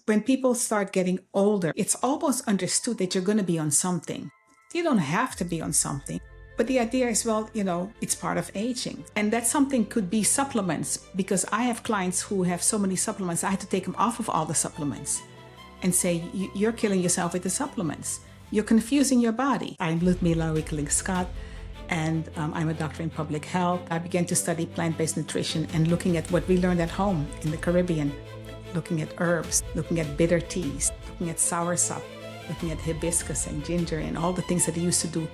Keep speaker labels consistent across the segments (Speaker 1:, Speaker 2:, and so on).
Speaker 1: when people start getting older, it's almost understood that you're going to be on something. You don't have to be on something. But the idea is, well, it's part of aging. And that something could be supplements, because I have clients who have so many supplements, I had to take them off of all the supplements and say, you're killing yourself with the supplements. You're confusing your body. I'm Ludmilla Wikkeling Scott, and I'm a doctor in public health. I began to study plant-based nutrition and looking at what we learned at home in the Caribbean, looking at herbs, looking at bitter teas, looking at soursop, looking at hibiscus and ginger and all the things that they used to do.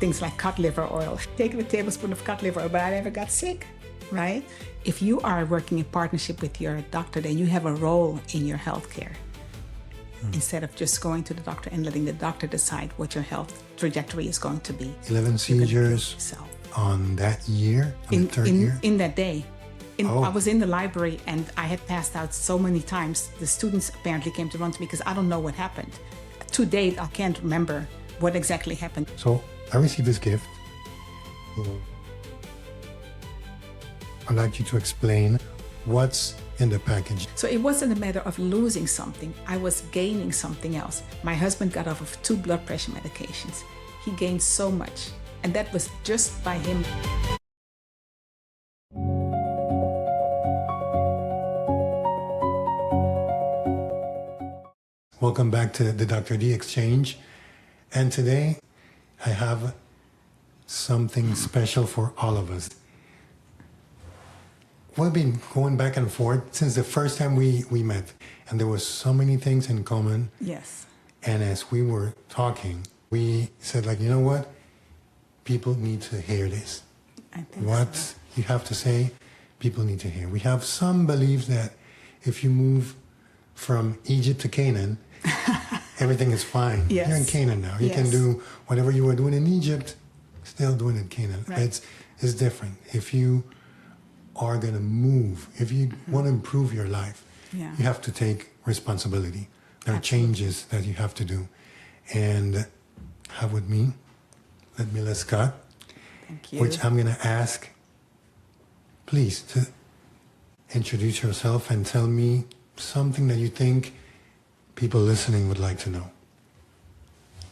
Speaker 1: Things like cod liver oil, taking a tablespoon of cod liver oil, but I never got sick, right? If you are working in partnership with your doctor, then you have a role in your healthcare. Instead of just going to the doctor and letting the doctor decide what your health trajectory is going to be.
Speaker 2: 11 seizures on that year, on the third year?
Speaker 1: In that day. I was in the library and I had passed out so many times. The students apparently came to run to me because I don't know what happened. To date, I can't remember what exactly happened.
Speaker 2: So I received this gift. I'd like you to explain what's in the package.
Speaker 1: So it wasn't a matter of losing something. I was gaining something else. My husband got off of 2 blood pressure medications. He gained so much. And that was just by him.
Speaker 2: Welcome back to the Dr. D Exchange. And today I have something special for all of us. We've been going back and forth since the first time we met, and there were so many things in common.
Speaker 1: Yes.
Speaker 2: And as we were talking, we said, you know what? People need to hear this.
Speaker 1: I think
Speaker 2: what you have to say, people need to hear. We have some beliefs that if you move from Egypt to Canaan, everything is fine.
Speaker 1: Yes.
Speaker 2: You're in Canaan now. You can do whatever you were doing in Egypt, still doing in Canaan.
Speaker 1: Right.
Speaker 2: It's different. If you are going to move, if you want to improve your life, you have to take responsibility. There are changes that you have to do. And have with me, Ludmilla Scott,
Speaker 1: Thank you.
Speaker 2: which I'm going to ask, please, to introduce yourself and tell me something that you think people listening would like to know.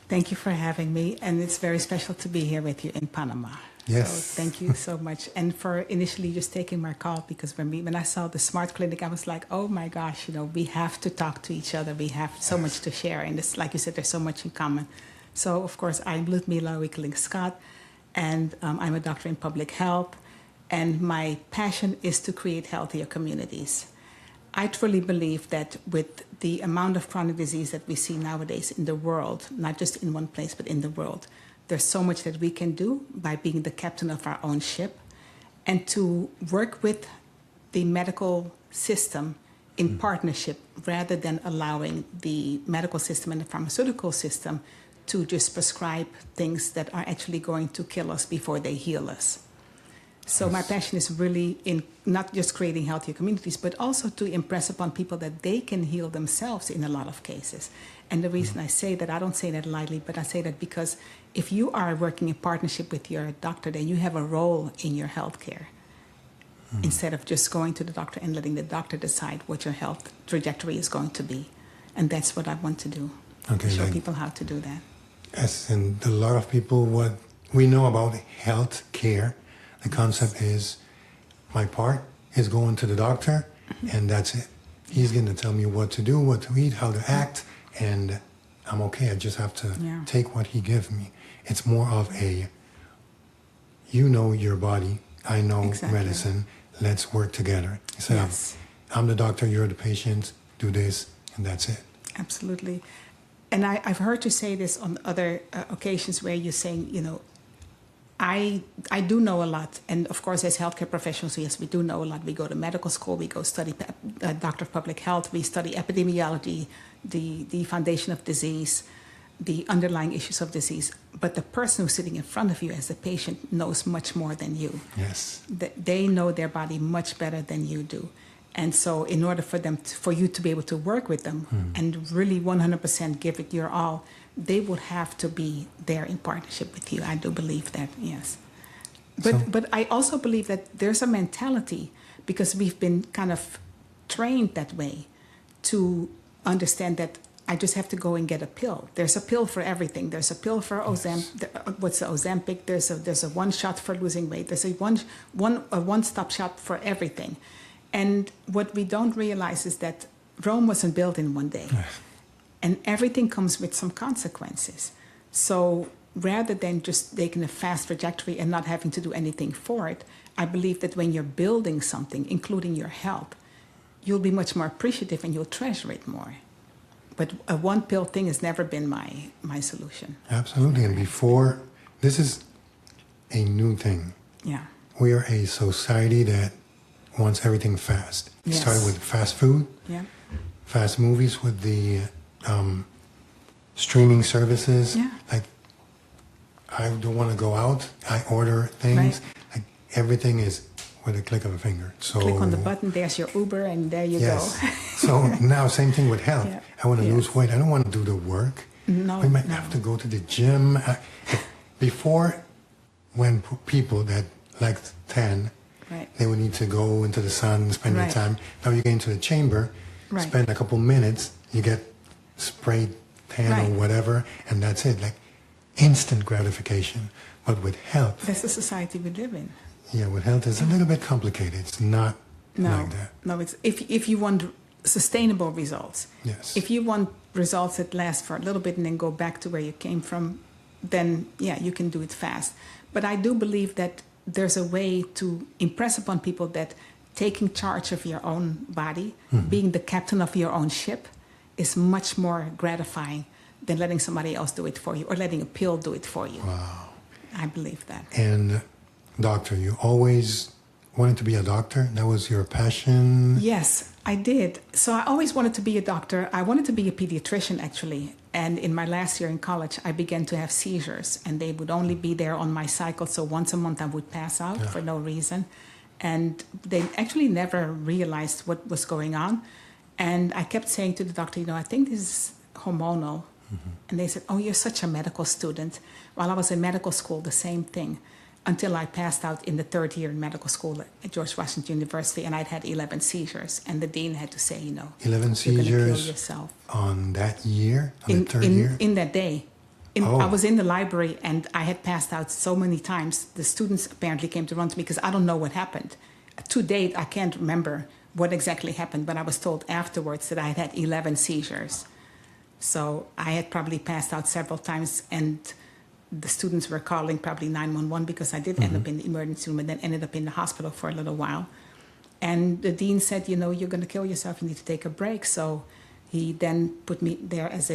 Speaker 1: Thank you for having me, and it's very special to be here with you in Panama.
Speaker 2: Yes.
Speaker 1: So thank you so much. And for initially just taking my call, because when I saw the Smart Clinic, I was like, oh my gosh, we have to talk to each other. We have so much to share. And it's, like you said, there's so much in common. So, of course, I'm Ludmilla Wikkeling Scott, and I'm a doctor in public health. And my passion is to create healthier communities. I truly believe that with the amount of chronic disease that we see nowadays in the world, not just in one place, but in the world, there's so much that we can do by being the captain of our own ship, and to work with the medical system in partnership rather than allowing the medical system and the pharmaceutical system to just prescribe things that are actually going to kill us before they heal us. So my passion is really in not just creating healthier communities, but also to impress upon people that they can heal themselves in a lot of cases. And the reason I say that, I don't say that lightly, but I say that because if you are working in partnership with your doctor, then you have a role in your healthcare. Instead of just going to the doctor and letting the doctor decide what your health trajectory is going to be. And that's what I want to do.
Speaker 2: Okay,
Speaker 1: show people how to do that.
Speaker 2: Yes, and a lot of people, what we know about health care, the concept is my part is going to the doctor, and that's it. He's going to tell me what to do, what to eat, how to act, and I'm okay. I just have to take what he gives me. It's more of a, your body, I know medicine, let's work together. Instead of, I'm the doctor, you're the patient, do this, and that's it.
Speaker 1: Absolutely. And I've heard you say this on other occasions where you're saying, I do know a lot, and of course, as healthcare professionals, yes, we do know a lot. We go to medical school, we go study doctor of public health, we study epidemiology, the foundation of disease, the underlying issues of disease. But the person who's sitting in front of you as a patient knows much more than you.
Speaker 2: Yes.
Speaker 1: They know their body much better than you do. And so in order for you to be able to work with them and really 100% give it your all, they would have to be there in partnership with you. I do believe that, yes. But I also believe that there's a mentality, because we've been kind of trained that way, to understand that I just have to go and get a pill. There's a pill for everything. There's a pill for what's the Ozempic? There's a one shot for losing weight. There's a one-stop shop for everything. And what we don't realize is that Rome wasn't built in one day. And everything comes with some consequences. So rather than just taking a fast trajectory and not having to do anything for it, I believe that when you're building something, including your health, you'll be much more appreciative and you'll treasure it more. But a one pill thing has never been my solution.
Speaker 2: Absolutely. And before, this is a new thing.
Speaker 1: Yeah.
Speaker 2: We are a society that wants everything fast. It
Speaker 1: Yes.
Speaker 2: started with fast food,
Speaker 1: Yeah.
Speaker 2: fast movies with the streaming services.
Speaker 1: Yeah.
Speaker 2: Like, I don't want to go out. I order things.
Speaker 1: Right.
Speaker 2: Like, everything is with a click of a finger. So
Speaker 1: Click on the button, there's your Uber, and there you
Speaker 2: yes.
Speaker 1: go.
Speaker 2: So now, same thing with health.
Speaker 1: Yeah.
Speaker 2: I want to
Speaker 1: Yes.
Speaker 2: lose weight. I don't want to do the work.
Speaker 1: No,
Speaker 2: We might
Speaker 1: no.
Speaker 2: have to go to the gym. Before, when people that liked tan,
Speaker 1: Right.
Speaker 2: they would need to go into the sun, spend their
Speaker 1: Right.
Speaker 2: time. Now you get into the chamber,
Speaker 1: Right.
Speaker 2: spend a couple minutes, you get sprayed tan
Speaker 1: Right.
Speaker 2: or whatever, and that's it. Like instant gratification. But with health,
Speaker 1: That's the society we live in.
Speaker 2: yeah, with health it's a little bit complicated. It's not
Speaker 1: No,
Speaker 2: like that.
Speaker 1: no. It's if you want sustainable results.
Speaker 2: Yes.
Speaker 1: If you want results that last for a little bit and then go back to where you came from, then yeah, you can do it fast. But I do believe that there's a way to impress upon people that taking charge of your own body, being the captain of your own ship, is much more gratifying than letting somebody else do it for you or letting a pill do it for you.
Speaker 2: Wow.
Speaker 1: I believe that.
Speaker 2: And doctor, you always wanted to be a doctor? That was your passion?
Speaker 1: Yes, I did. So I always wanted to be a doctor. I wanted to be a pediatrician, actually. And in my last year in college, I began to have seizures, and they would only be there on my cycle. So once a month, I would pass out for no reason. And they actually never realized what was going on. And I kept saying to the doctor, I think this is hormonal. And they said, oh, you're such a medical student. While I was in medical school, the same thing, until I passed out in the third year in medical school at George Washington University, and I'd had 11 seizures. And the dean had to say,
Speaker 2: 11
Speaker 1: you're going to
Speaker 2: seizures
Speaker 1: kill yourself.
Speaker 2: on that year, on the third year?
Speaker 1: In that day. I was in the library, and I had passed out so many times. The students apparently came to run to me because I don't know what happened. To date, I can't remember what exactly happened, but I was told afterwards that I had had 11 seizures. So I had probably passed out several times, and the students were calling probably 911 because I did end up in the emergency room and then ended up in the hospital for a little while. And the dean said, you're going to kill yourself. You need to take a break. So he then put me there as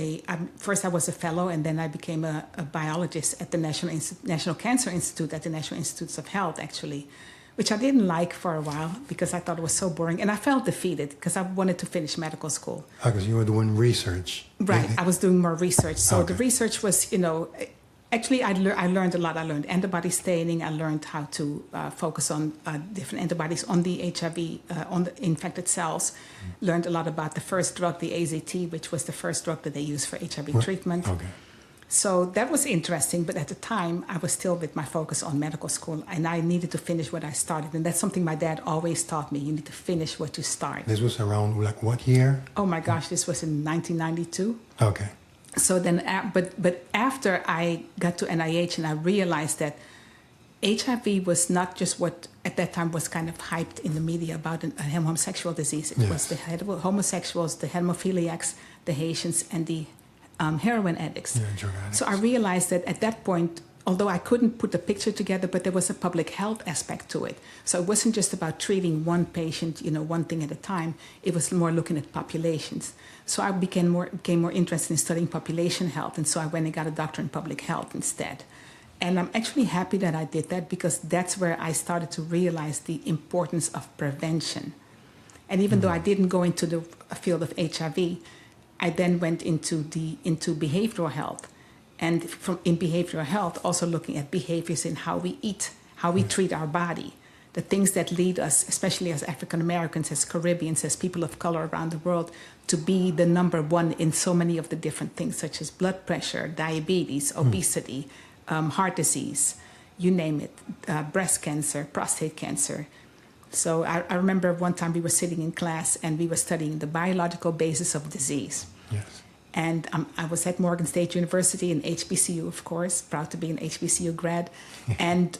Speaker 1: first I was a fellow, and then I became a biologist at the National Cancer Institute at the National Institutes of Health, actually, which I didn't like for a while because I thought it was so boring. And I felt defeated because I wanted to finish medical school.
Speaker 2: Because you were doing research.
Speaker 1: Right. I was doing more research. So
Speaker 2: Okay.
Speaker 1: the research was, actually I learned a lot. I learned antibody staining. I learned how to focus on different antibodies on the HIV, on the infected cells. Learned a lot about the first drug, the AZT, which was the first drug that they used for HIV treatment.
Speaker 2: Okay.
Speaker 1: So that was interesting, but at the time, I was still with my focus on medical school, and I needed to finish what I started. And that's something my dad always taught me. You need to finish what you start.
Speaker 2: This was around, like, what year?
Speaker 1: Oh my gosh, this was in 1992.
Speaker 2: Okay.
Speaker 1: So then, but after I got to NIH and I realized that HIV was not just what at that time was kind of hyped in the media about a homosexual disease. It was the homosexuals, the hemophiliacs, the Haitians, and the heroin addicts.
Speaker 2: Yeah, drug addicts.
Speaker 1: So I realized that at that point, although I couldn't put the picture together, but there was a public health aspect to it. So it wasn't just about treating one patient, one thing at a time. It was more looking at populations. So I became more interested in studying population health, and so I went and got a doctorate in public health instead. And I'm actually happy that I did that because that's where I started to realize the importance of prevention. And even though I didn't go into the field of HIV, I then went into behavioral health. And in behavioral health, also looking at behaviors in how we eat, how we treat our body, the things that lead us, especially as African Americans, as Caribbeans, as people of color around the world, to be the number one in so many of the different things, such as blood pressure, diabetes, obesity, heart disease, you name it, breast cancer, prostate cancer. So I remember one time we were sitting in class and we were studying the biological basis of disease.
Speaker 2: Yes.
Speaker 1: And I was at Morgan State University in HBCU, of course, proud to be an HBCU grad. And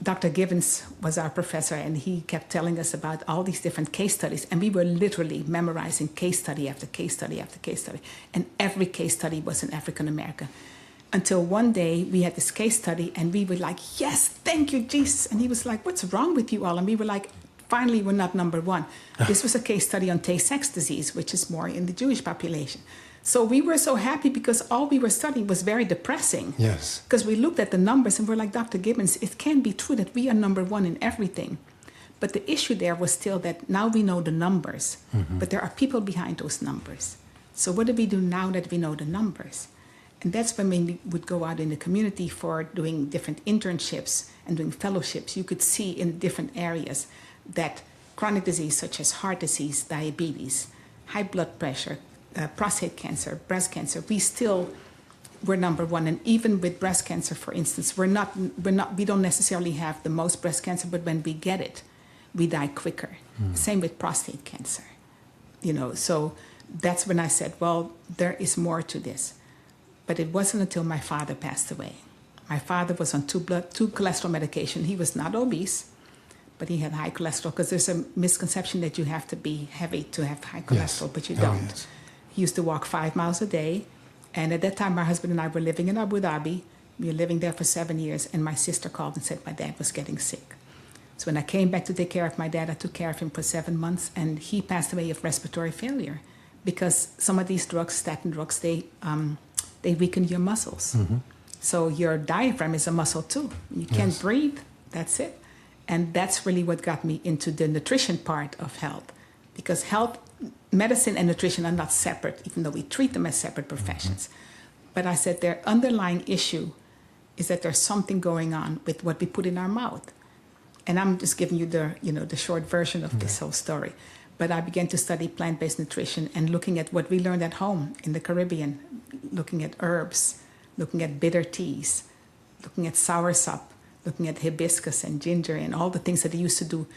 Speaker 1: Dr. Gibbons was our professor, and he kept telling us about all these different case studies. And we were literally memorizing case study after case study after case study. And every case study was an African American. Until one day we had this case study, and we were like, yes, thank you, Jesus. And he was like, what's wrong with you all? And we were like, finally, we're not number one. This was a case study on Tay-Sachs disease, which is more in the Jewish population. So we were so happy because all we were studying was very depressing.
Speaker 2: Yes.
Speaker 1: Because we looked at the numbers and we're like, Dr. Gibbons, it can be true that we are number one in everything. But the issue there was still that now we know the numbers, but there are people behind those numbers. So what do we do now that we know the numbers? And that's when we would go out in the community for doing different internships and doing fellowships. You could see in different areas that chronic disease such as heart disease, diabetes, high blood pressure, prostate cancer, breast cancer, we're number one. And even with breast cancer, for instance, we don't necessarily have the most breast cancer, but when we get it, we die quicker. Same with prostate cancer. So that's when I said, well, there is more to this. But it wasn't until my father passed away. My father was on two cholesterol medication. He was not obese, but he had high cholesterol, because there's a misconception that you have to be heavy to have high cholesterol, but you don't.
Speaker 2: Yes.
Speaker 1: He used to walk 5 miles a day. And at that time, my husband and I were living in Abu Dhabi. We were living there for 7 years. And my sister called and said my dad was getting sick. So when I came back to take care of my dad, I took care of him for 7 months. And he passed away of respiratory failure, because some of these drugs, statin drugs, they weaken your muscles. So your diaphragm is a muscle too. You can't breathe. That's it. And that's really what got me into the nutrition part of health, because health, medicine and nutrition are not separate, even though we treat them as separate professions. But I said their underlying issue is that there's something going on with what we put in our mouth. And I'm just giving you the short version of this whole story. But I began to study plant-based nutrition and looking at what we learned at home in the Caribbean, looking at herbs, looking at bitter teas, looking at soursop, looking at hibiscus and ginger and all the things that they used to do,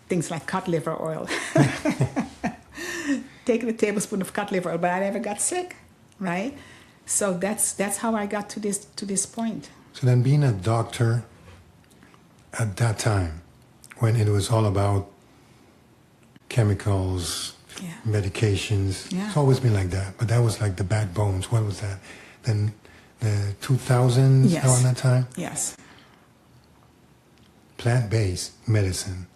Speaker 1: things like cod liver oil. Taking a tablespoon of cod liver oil, but I never got sick, right? So that's how I got to this point.
Speaker 2: So then, being a doctor at that time, when it was all about chemicals, medications, it's always been like that. But that was like the backbones. What was that? Then the 2000s, around that time?
Speaker 1: Yes.
Speaker 2: Plant-based medicine.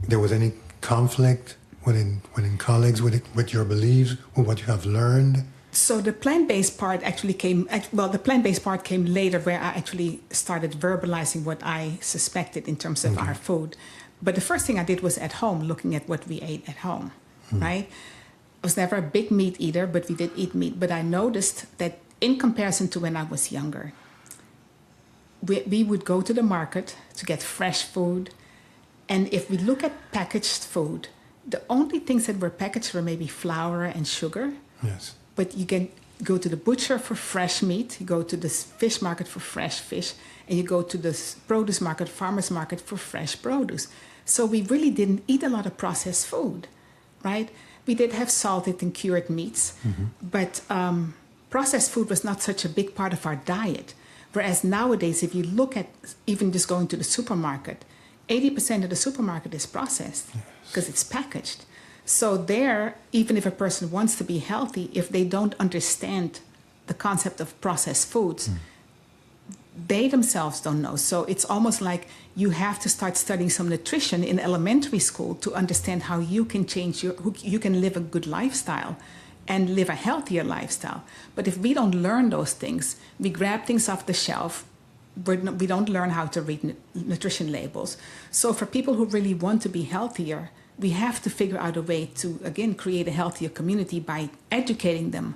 Speaker 2: There was any conflict within colleagues with your beliefs, with what you have learned?
Speaker 1: So the plant-based part actually the plant-based part came later, where I actually started verbalizing what I suspected in terms of our food. But the first thing I did was at home, looking at what we ate at home, right? I was never a big meat eater, but we did eat meat. But I noticed that in comparison to when I was younger, we would go to the market to get fresh food. And if we look at packaged food, the only things that were packaged were maybe flour and sugar.
Speaker 2: Yes.
Speaker 1: But you can go to the butcher for fresh meat, you go to the fish market for fresh fish, and you go to the produce market, farmer's market for fresh produce. So we really didn't eat a lot of processed food, right? We did have salted and cured meats, but processed food was not such a big part of our diet. Whereas nowadays, if you look at even just going to the supermarket, 80% of the supermarket is processed because it's packaged. So there, even if a person wants to be healthy, if they don't understand the concept of processed foods, they themselves don't know. So it's almost like you have to start studying some nutrition in elementary school to understand how you can change you can live a good lifestyle and live a healthier lifestyle. But if we don't learn those things, we grab things off the shelf, we don't learn how to read nutrition labels. So for people who really want to be healthier, we have to figure out a way to, again, create a healthier community by educating them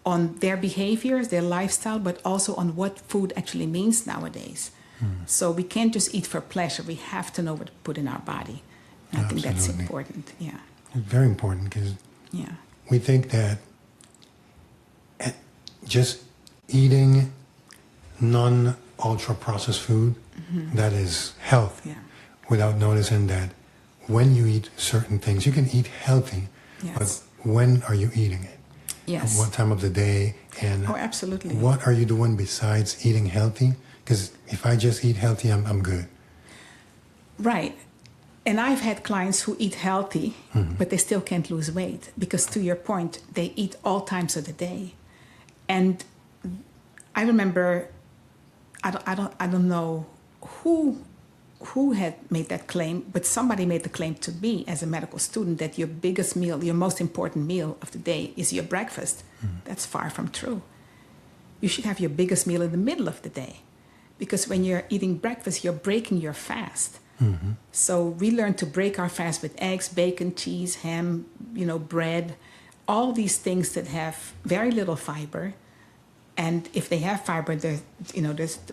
Speaker 1: on their behaviors, their lifestyle, but also on what food actually means nowadays. So we can't just eat for pleasure. We have to know what to put in our body. And I think that's important,
Speaker 2: Very important, because we think that just eating non-ultra-processed food, that is health. without noticing that when you eat certain things, you can eat healthy,
Speaker 1: Yes.
Speaker 2: but when are you eating it?
Speaker 1: Yes.
Speaker 2: At what time of the day? And
Speaker 1: Oh, absolutely.
Speaker 2: what are you doing besides eating healthy? Because if I just eat healthy, I'm good.
Speaker 1: Right. And I've had clients who eat healthy, but they still can't lose weight because, to your point, they eat all times of the day. And I remember, I don't know who had made that claim, but somebody made the claim to me as a medical student that your biggest meal, your most important meal of the day is your breakfast. That's far from true. You should have your biggest meal in the middle of the day, because when you're eating breakfast, you're breaking your fast. So we learn to break our fast with eggs, bacon, cheese, ham, bread, all these things that have very little fiber. And if they have fiber, there's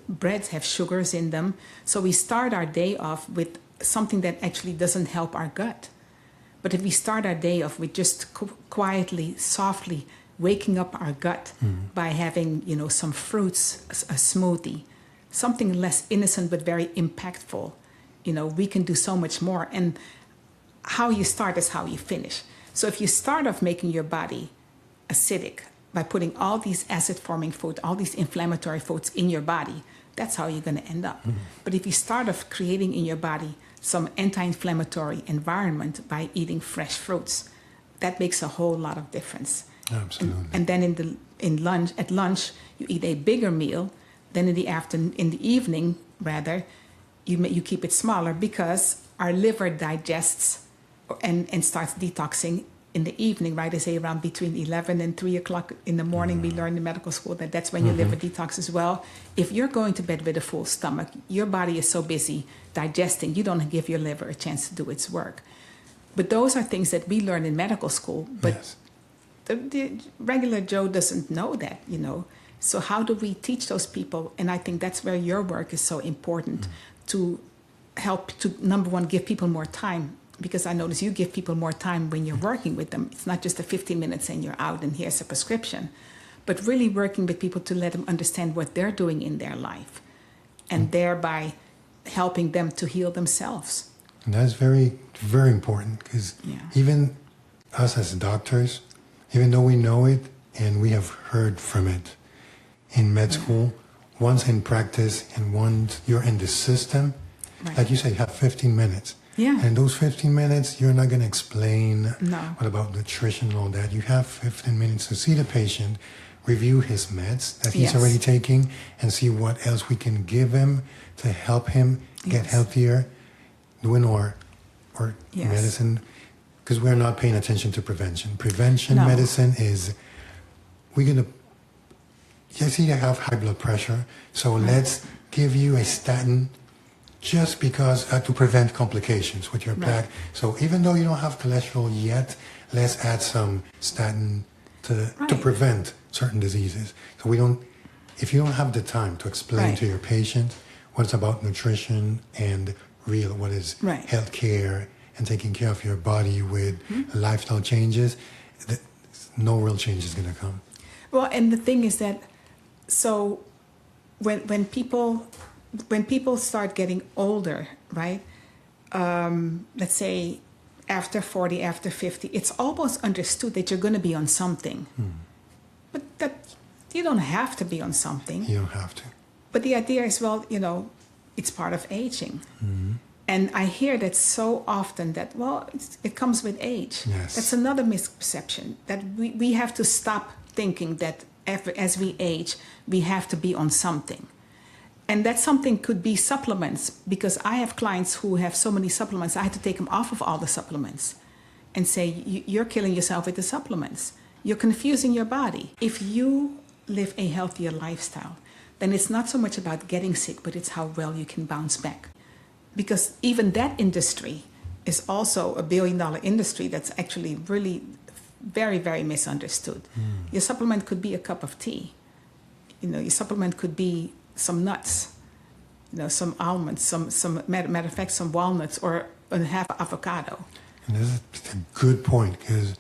Speaker 1: breads have sugars in them. So we start our day off with something that actually doesn't help our gut. But if we start our day off with just quietly, softly waking up our gut by having, some fruits, a smoothie, something less innocent but very impactful, we can do so much more. And how you start is how you finish. So if you start off making your body acidic by putting all these acid-forming foods, all these inflammatory foods in your body, that's how you're going to end up. But if you start off creating in your body some anti-inflammatory environment by eating fresh fruits, that makes a whole lot of difference.
Speaker 2: Absolutely.
Speaker 1: And then at lunch, you eat a bigger meal. Then in the evening, you keep it smaller, because our liver digests and starts detoxing in the evening, right? They say around between 11 and 3 o'clock in the morning. We learn in medical school that that's when your liver detoxes as well. If you're going to bed with a full stomach, your body is so busy digesting, you don't give your liver a chance to do its work. But those are things that we learn in medical school, but
Speaker 2: Yes.
Speaker 1: the regular Joe doesn't know that, So how do we teach those people? And I think that's where your work is so important, to help to, number one, give people more time. Because I notice you give people more time when you're working with them. It's not just the 15 minutes and you're out and here's a prescription, but really working with people to let them understand what they're doing in their life, and thereby helping them to heal themselves.
Speaker 2: And that's very, very important, because even us as doctors, even though we know it and we have heard from it in med school, once in practice and once you're in the system, like you say, you have 15 minutes.
Speaker 1: Yeah.
Speaker 2: And those 15 minutes, you're not going to explain
Speaker 1: No.
Speaker 2: what about nutrition and all that. You have 15 minutes to see the patient, review his meds that he's already taking, and see what else we can give him to help him get healthier, doing or medicine, because we're not paying attention to prevention. Prevention medicine is, we're going to, yes, you have high blood pressure, so let's give you a statin just because to prevent complications with your plaque. So even though you don't have cholesterol yet, let's add some statin to prevent certain diseases. So if you don't have the time to explain to your patient what it's about nutrition and what is health care and taking care of your body with lifestyle changes, no real change is going to come.
Speaker 1: Well, and the thing is that, so when people start getting older, right? Let's say after 40, after 50, it's almost understood that you're going to be on something. But that you don't have to be on something.
Speaker 2: You don't have to.
Speaker 1: But the idea is, well, it's part of aging. And I hear that so often that, it comes with age.
Speaker 2: Yes.
Speaker 1: That's another misperception, that we have to stop thinking that as we age, we have to be on something. And that something could be supplements, because I have clients who have so many supplements, I had to take them off of all the supplements and say, you're killing yourself with the supplements. You're confusing your body. If you live a healthier lifestyle, then it's not so much about getting sick, but it's how well you can bounce back. Because even that industry is also a billion-dollar industry that's actually really very, very misunderstood. Your supplement could be a cup of tea. Your supplement could be some nuts, some almonds, some matter of fact, some walnuts, or a half avocado.
Speaker 2: And this is a good point, because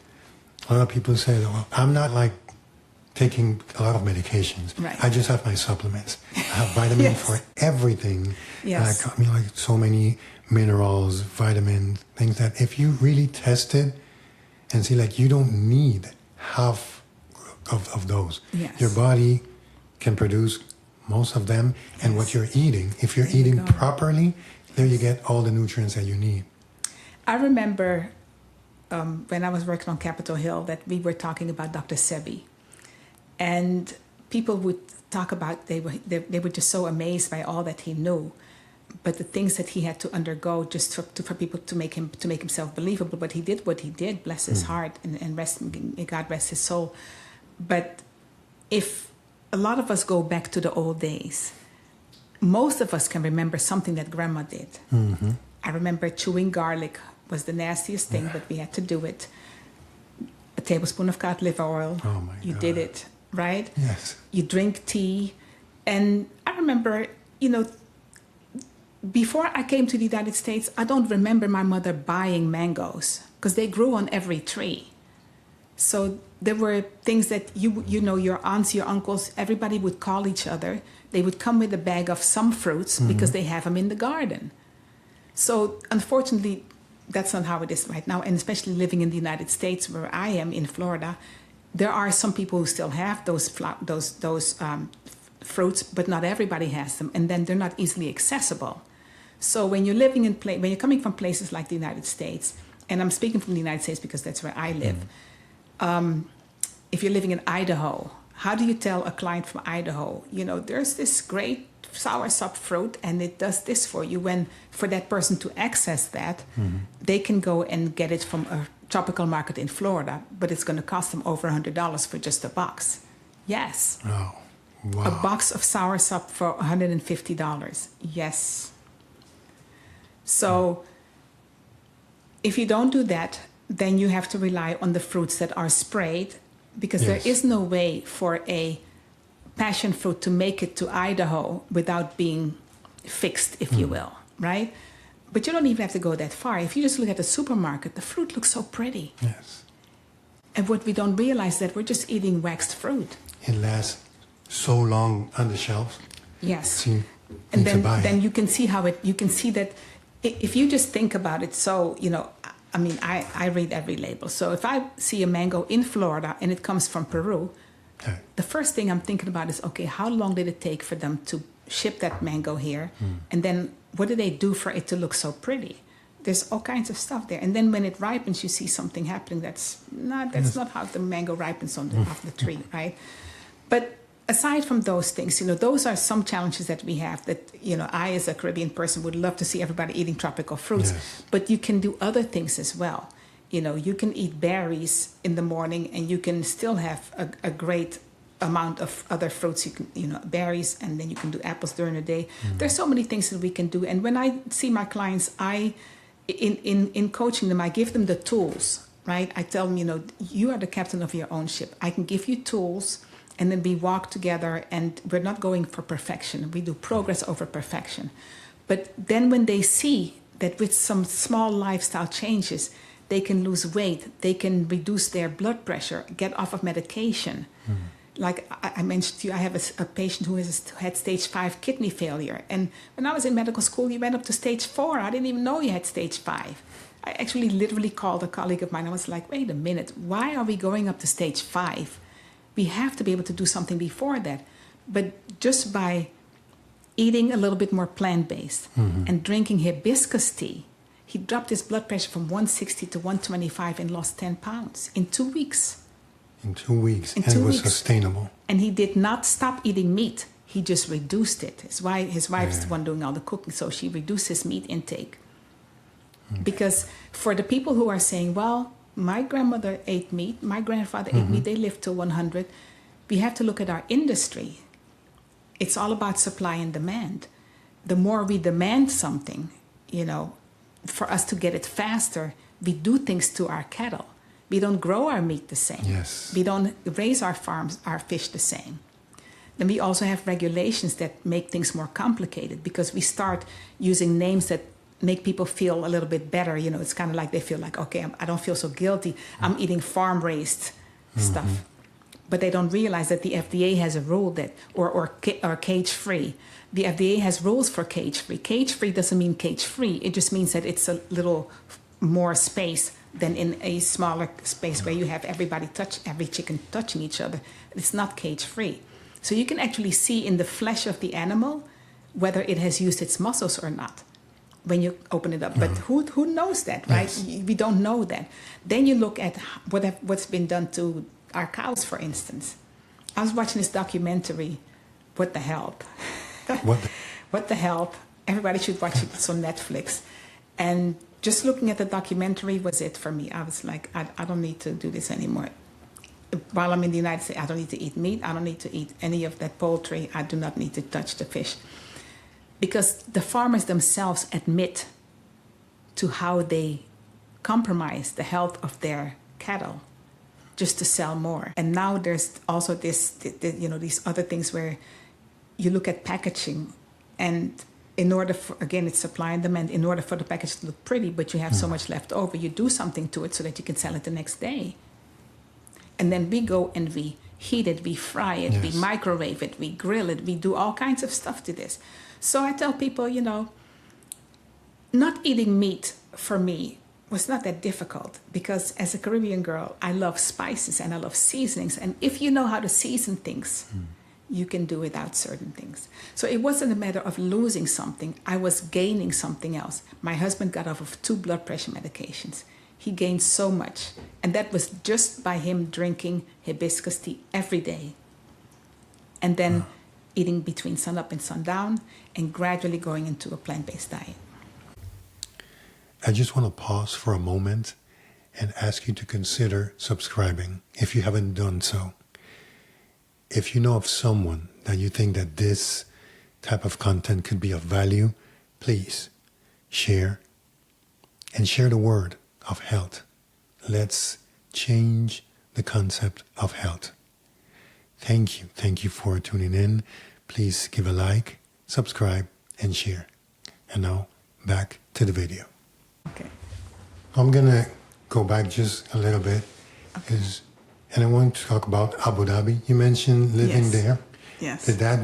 Speaker 2: a lot of people say that, well, I'm not like taking a lot of medications.
Speaker 1: Right.
Speaker 2: I just have my supplements. I have vitamin
Speaker 1: Yes.
Speaker 2: for everything.
Speaker 1: Yes.
Speaker 2: I mean, like so many minerals, vitamin things that if you really test it and see, like, you don't need half of those.
Speaker 1: Yes.
Speaker 2: Your body can produce most of them, and what you're eating, if you're
Speaker 1: There you
Speaker 2: eating
Speaker 1: go.
Speaker 2: properly, there you get all the nutrients that you need.
Speaker 1: I remember when I was working on Capitol Hill that we were talking about Dr. Sebi. And people would talk about, they were just so amazed by all that he knew. But the things that he had to undergo just for people to make himself believable. But he did what he did, bless his heart, and may God rest his soul. But if a lot of us go back to the old days, most of us can remember something that grandma did.
Speaker 2: Mm-hmm.
Speaker 1: I remember chewing garlic was the nastiest thing, but we had to do it. A tablespoon of cod liver oil.
Speaker 2: Oh my
Speaker 1: You
Speaker 2: God.
Speaker 1: did it, right?
Speaker 2: Yes.
Speaker 1: You drink tea. And I remember, before I came to the United States, I don't remember my mother buying mangoes because they grew on every tree. So there were things that your aunts, your uncles, everybody would call each other. They would come with a bag of some fruits because they have them in the garden. So unfortunately, that's not how it is right now. And especially living in the United States, where I am in Florida, there are some people who still have those fruits, but not everybody has them, and then they're not easily accessible. So when you're living when you're coming from places like the United States, and I'm speaking from the United States because that's where I live. If you're living in Idaho, how do you tell a client from Idaho, there's this great soursop fruit and it does this for you, when for that person to access that, they can go and get it from a tropical market in Florida, but it's going to cost them over $100 for just a box. Yes.
Speaker 2: Oh, wow.
Speaker 1: A box of soursop for $150. Yes. So if you don't do that, then you have to rely on the fruits that are sprayed, because
Speaker 2: Yes.
Speaker 1: there is no way for a passion fruit to make it to Idaho without being fixed, if you will, right? But you don't even have to go that far. If you just look at the supermarket, the fruit looks so pretty.
Speaker 2: Yes.
Speaker 1: And what we don't realize is that we're just eating waxed fruit.
Speaker 2: It lasts so long on the shelves.
Speaker 1: Yes.
Speaker 2: So you
Speaker 1: And
Speaker 2: need to buy
Speaker 1: then
Speaker 2: it.
Speaker 1: you can see you can see that if you just think about it. So, I mean, I read every label. So if I see a mango in Florida and it comes from Peru,
Speaker 2: Okay.
Speaker 1: the first thing I'm thinking about is, okay, how long did it take for them to ship that mango here? And then what do they do for it to look so pretty? There's all kinds of stuff there. And then when it ripens, you see something happening that's not how the mango ripens off the tree, right? But aside from those things, those are some challenges that we have that, I as a Caribbean person would love to see everybody eating tropical fruits.
Speaker 2: Yes.
Speaker 1: But you can do other things as well. You can eat berries in the morning and you can still have a great amount of other fruits. You can, berries, and then you can do apples during the day. There's so many things that we can do. And when I see my clients, in coaching them, I give them the tools, right? I tell them, you are the captain of your own ship. I can give you tools, and then we walk together, and we're not going for perfection. We do progress over perfection. But then when they see that with some small lifestyle changes, they can lose weight, they can reduce their blood pressure, get off of medication. Like I mentioned to you, I have a patient who had stage 5 kidney failure. And when I was in medical school, you went up to stage 4. I didn't even know you had stage 5. I actually literally called a colleague of mine. I was like, wait a minute, why are we going up to stage 5? We have to be able to do something before that. But just by eating a little bit more plant-based and drinking hibiscus tea, he dropped his blood pressure from 160 to 125 and lost 10 pounds in 2 weeks.
Speaker 2: In 2 weeks.
Speaker 1: In
Speaker 2: And
Speaker 1: 2
Speaker 2: it was
Speaker 1: weeks.
Speaker 2: sustainable.
Speaker 1: And he did not stop eating meat. He just reduced it. His wife is the one doing all the cooking, so she reduced his meat intake. Because for the people who are saying, well, my grandmother ate meat, my grandfather ate meat, they lived to 100, we have to look at our industry. It's all about supply and demand. The more we demand something, for us to get it faster, we do things to our cattle. We don't grow our meat the same.
Speaker 2: Yes.
Speaker 1: We don't raise our farms, our fish the same. Then we also have regulations that make things more complicated because we start using names that make people feel a little bit better. It's kind of like they feel like, okay, I don't feel so guilty. I'm eating farm-raised stuff. But they don't realize that the FDA has a rule that, or cage-free. The FDA has rules for cage-free. Cage-free doesn't mean cage-free. It just means that it's a little more space than in a smaller space where you have every chicken touching each other. It's not cage-free. So you can actually see in the flesh of the animal whether it has used its muscles or not when you open it up. But who knows that, right? Yes. We don't know that. Then you look at what's been done to our cows, for instance. I was watching this documentary, What the Help? What the Help? Everybody should watch it. It's on Netflix. And just looking at the documentary was it for me. I was like, I don't need to do this anymore. While I'm in the United States, I don't need to eat meat. I don't need to eat any of that poultry. I do not need to touch the fish. Because the farmers themselves admit to how they compromise the health of their cattle just to sell more. And now there's also these other things where you look at packaging, and in order for, again, it's supply and demand, in order for the package to look pretty, but you have so much left over, you do something to it so that you can sell it the next day. And then we go and we heat it, we fry it, we microwave it, we grill it, we do all kinds of stuff to this. So I tell people, not eating meat for me was not that difficult, because as a Caribbean girl, I love spices and I love seasonings. And if you know how to season things, you can do without certain things. So it wasn't a matter of losing something. I was gaining something else. My husband got off of 2 blood pressure medications. He gained so much. And that was just by him drinking hibiscus tea every day. And then eating between sunup and sundown, and gradually going into a plant-based diet.
Speaker 2: I just want to pause for a moment and ask you to consider subscribing if you haven't done so. If you know of someone that you think that this type of content could be of value, please share, and share the word of health. Let's change the concept of health. Thank you. Thank you for tuning in. Please give a like, subscribe, and share. And now, back to the video.
Speaker 1: Okay.
Speaker 2: I'm going to go back just a little bit. Okay. And I want to talk about Abu Dhabi. You mentioned living there.
Speaker 1: Yes.
Speaker 2: That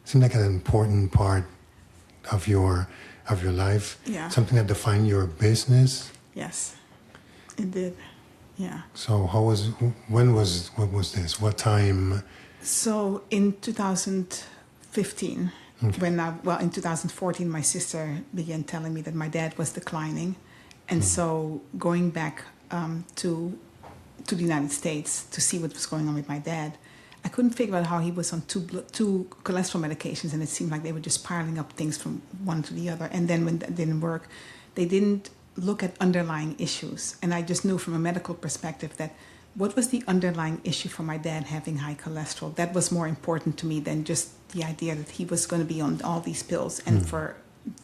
Speaker 2: seemed like an important part of your life.
Speaker 1: Yeah.
Speaker 2: Something that defined your business.
Speaker 1: Yes, it did. Yeah.
Speaker 2: So what was this? What time?
Speaker 1: So in 2015, in 2014, my sister began telling me that my dad was declining. And so going back to the United States to see what was going on with my dad, I couldn't figure out how he was on two cholesterol medications, and it seemed like they were just piling up things from one to the other. And then when that didn't work, they didn't look at underlying issues. And I just knew from a medical perspective that what was the underlying issue for my dad having high cholesterol? That was more important to me than just the idea that he was going to be on all these pills. And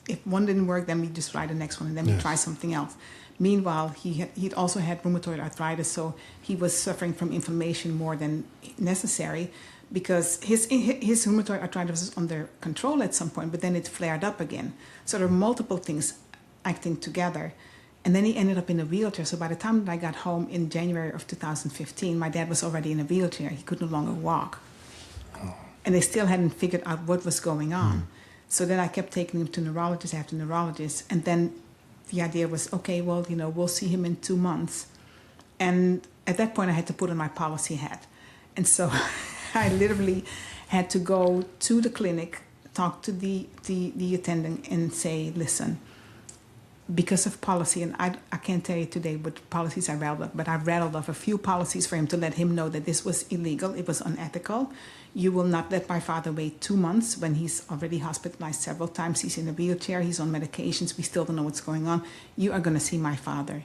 Speaker 1: if one didn't work, then we just try the next one, and then we try something else. Meanwhile, he'd also had rheumatoid arthritis, so he was suffering from inflammation more than necessary, because his rheumatoid arthritis was under control at some point, but then it flared up again. So there were multiple things acting together. And then he ended up in a wheelchair. So by the time that I got home in January of 2015, my dad was already in a wheelchair. He could no longer walk. Oh. And they still hadn't figured out what was going on. So then I kept taking him to neurologist after neurologist. And then the idea was, okay, well, we'll see him in 2 months. And at that point, I had to put on my policy hat. And so I literally had to go to the clinic, talk to the attendant and say, listen, because of policy, and I can't tell you today what policies I rattled off, but I rattled off a few policies for him to let him know that this was illegal, it was unethical. You will not let my father wait 2 months when he's already hospitalized several times. He's in a wheelchair, he's on medications, we still don't know what's going on. You are going to see my father.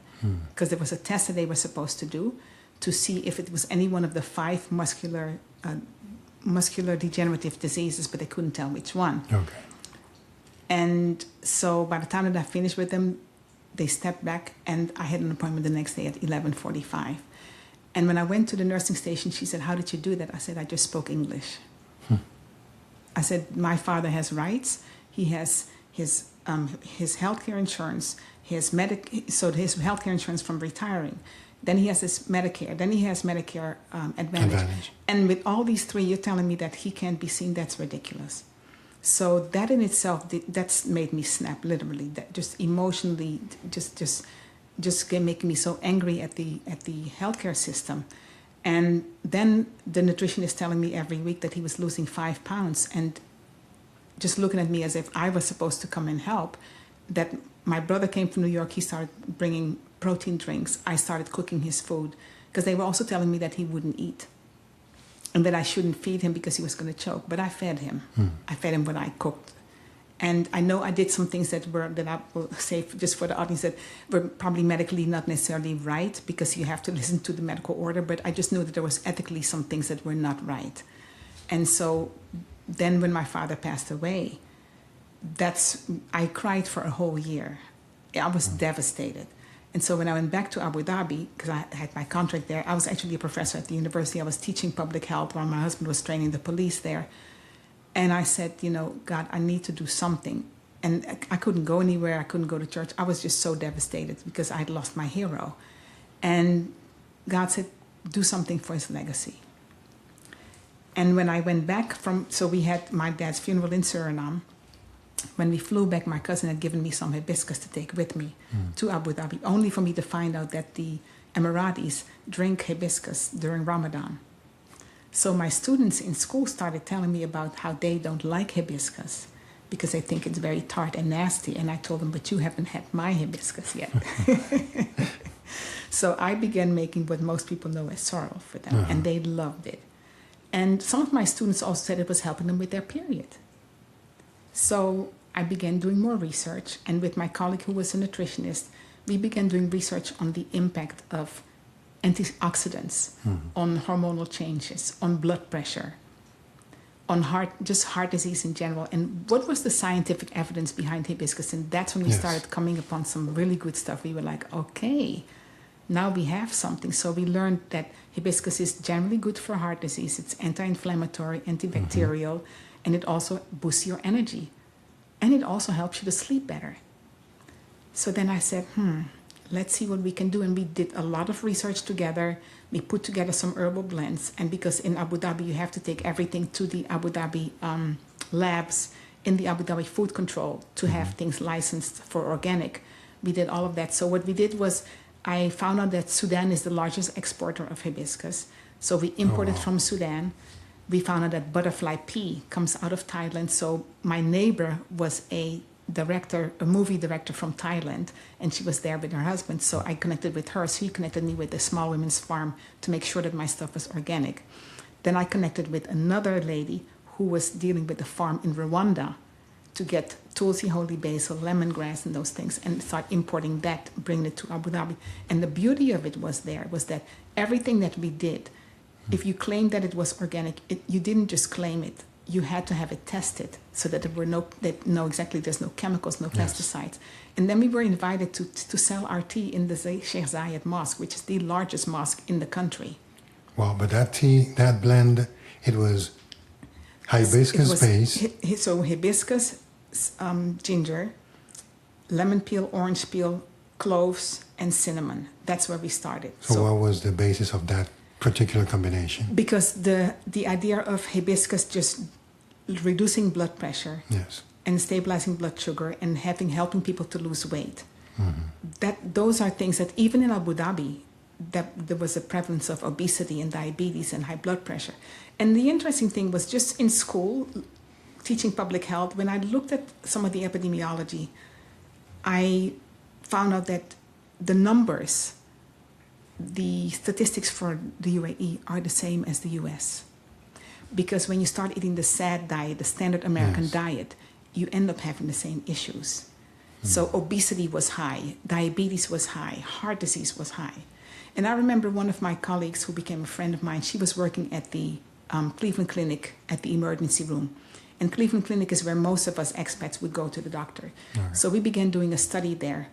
Speaker 1: Because there was a test that they were supposed to do to see if it was any one of the 5 muscular degenerative diseases, but they couldn't tell which one.
Speaker 2: Okay.
Speaker 1: And so by the time that I finished with them, they stepped back, and I had an appointment the next day at 11:45. And when I went to the nursing station, she said, how did you do that? I said, I just spoke English. I said, my father has rights. He has his healthcare insurance, his healthcare insurance from retiring. then he has his Medicare, then he has Medicare Advantage. And with all these three, you're telling me that he can't be seen? That's ridiculous. So that in itself, that's made me snap, literally. That just emotionally, just making me so angry at the healthcare system. And then the nutritionist telling me every week that he was losing 5 pounds and just looking at me as if I was supposed to come and help. That my brother came from New York, he started bringing protein drinks. I started cooking his food because they were also telling me that he wouldn't eat and that I shouldn't feed him because he was going to choke. But I fed him. I fed him when I cooked. And I know I did some things that I will say just for the audience that were probably medically not necessarily right because you have to listen to the medical order, but I just knew that there was ethically some things that were not right. And so then when my father passed away, I cried for a whole year. I was devastated. And so when I went back to Abu Dhabi, because I had my contract there, I was actually a professor at the university. I was teaching public health while my husband was training the police there. And I said, God, I need to do something. And I couldn't go anywhere. I couldn't go to church. I was just so devastated because I had lost my hero. And God said, do something for his legacy. And when I went back so we had my dad's funeral in Suriname. When we flew back, my cousin had given me some hibiscus to take with me to Abu Dhabi, only for me to find out that the Emiratis drink hibiscus during Ramadan. So my students in school started telling me about how they don't like hibiscus because they think it's very tart and nasty. And I told them, but you haven't had my hibiscus yet. So I began making what most people know as sorrel for them, and they loved it. And some of my students also said it was helping them with their period. So I began doing more research, and with my colleague who was a nutritionist, we began doing research on the impact of antioxidants, on hormonal changes, on blood pressure, on heart disease in general, and what was the scientific evidence behind hibiscus. And that's when we started coming upon some really good stuff. We were like, okay, now we have something. So we learned that hibiscus is generally good for heart disease. It's anti-inflammatory, antibacterial, and it also boosts your energy. And it also helps you to sleep better. So then I said, let's see what we can do. And we did a lot of research together. We put together some herbal blends. And because in Abu Dhabi, you have to take everything to the Abu Dhabi labs in the Abu Dhabi Food Control to have things licensed for organic. We did all of that. So what we did was I found out that Sudan is the largest exporter of hibiscus. So we imported from Sudan. We found out that butterfly pea comes out of Thailand. So my neighbor was a movie director from Thailand, and she was there with her husband. So I connected with her. So he connected me with the Small Women's Farm to make sure that my stuff was organic. Then I connected with another lady who was dealing with the farm in Rwanda to get tulsi, holy basil, lemongrass, and those things, and start importing that, bringing it to Abu Dhabi. And the beauty of it was that everything that we did, if you claimed that it was organic, you didn't just claim it. You had to have it tested so that there's no chemicals, no pesticides. And then we were invited to sell our tea in the Sheikh Zayed Mosque, which is the largest mosque in the country.
Speaker 2: Wow, but that tea, that blend, it was hibiscus based.
Speaker 1: So hibiscus, ginger, lemon peel, orange peel, cloves, and cinnamon. That's where we started.
Speaker 2: So what was the basis of that particular combination? Because
Speaker 1: the idea of hibiscus just reducing blood pressure and stabilizing blood sugar and helping people to lose weight. Those are things that even in Abu Dhabi, that there was a prevalence of obesity and diabetes and high blood pressure. And the interesting thing was just in school, teaching public health, when I looked at some of the epidemiology, I found out that the numbers, the statistics for the UAE are the same as the US. Because when you start eating the SAD diet, the standard American diet, you end up having the same issues. So obesity was high, diabetes was high, heart disease was high. And I remember one of my colleagues who became a friend of mine, she was working at the Cleveland Clinic at the emergency room. And Cleveland Clinic is where most of us expats would go to the doctor. So we began doing a study there.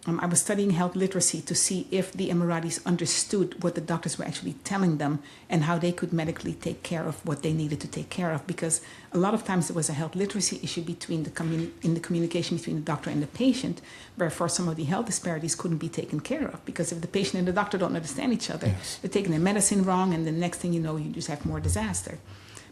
Speaker 1: I was studying health literacy to see if the Emiratis understood what the doctors were actually telling them and how they could medically take care of what they needed to take care of. Because a lot of times there was a health literacy issue between in the communication between the doctor and the patient, wherefore some of the health disparities couldn't be taken care of. Because if the patient and the doctor don't understand each other,
Speaker 2: Yes.
Speaker 1: they're taking their medicine wrong, and the next thing you know, you just have more disaster.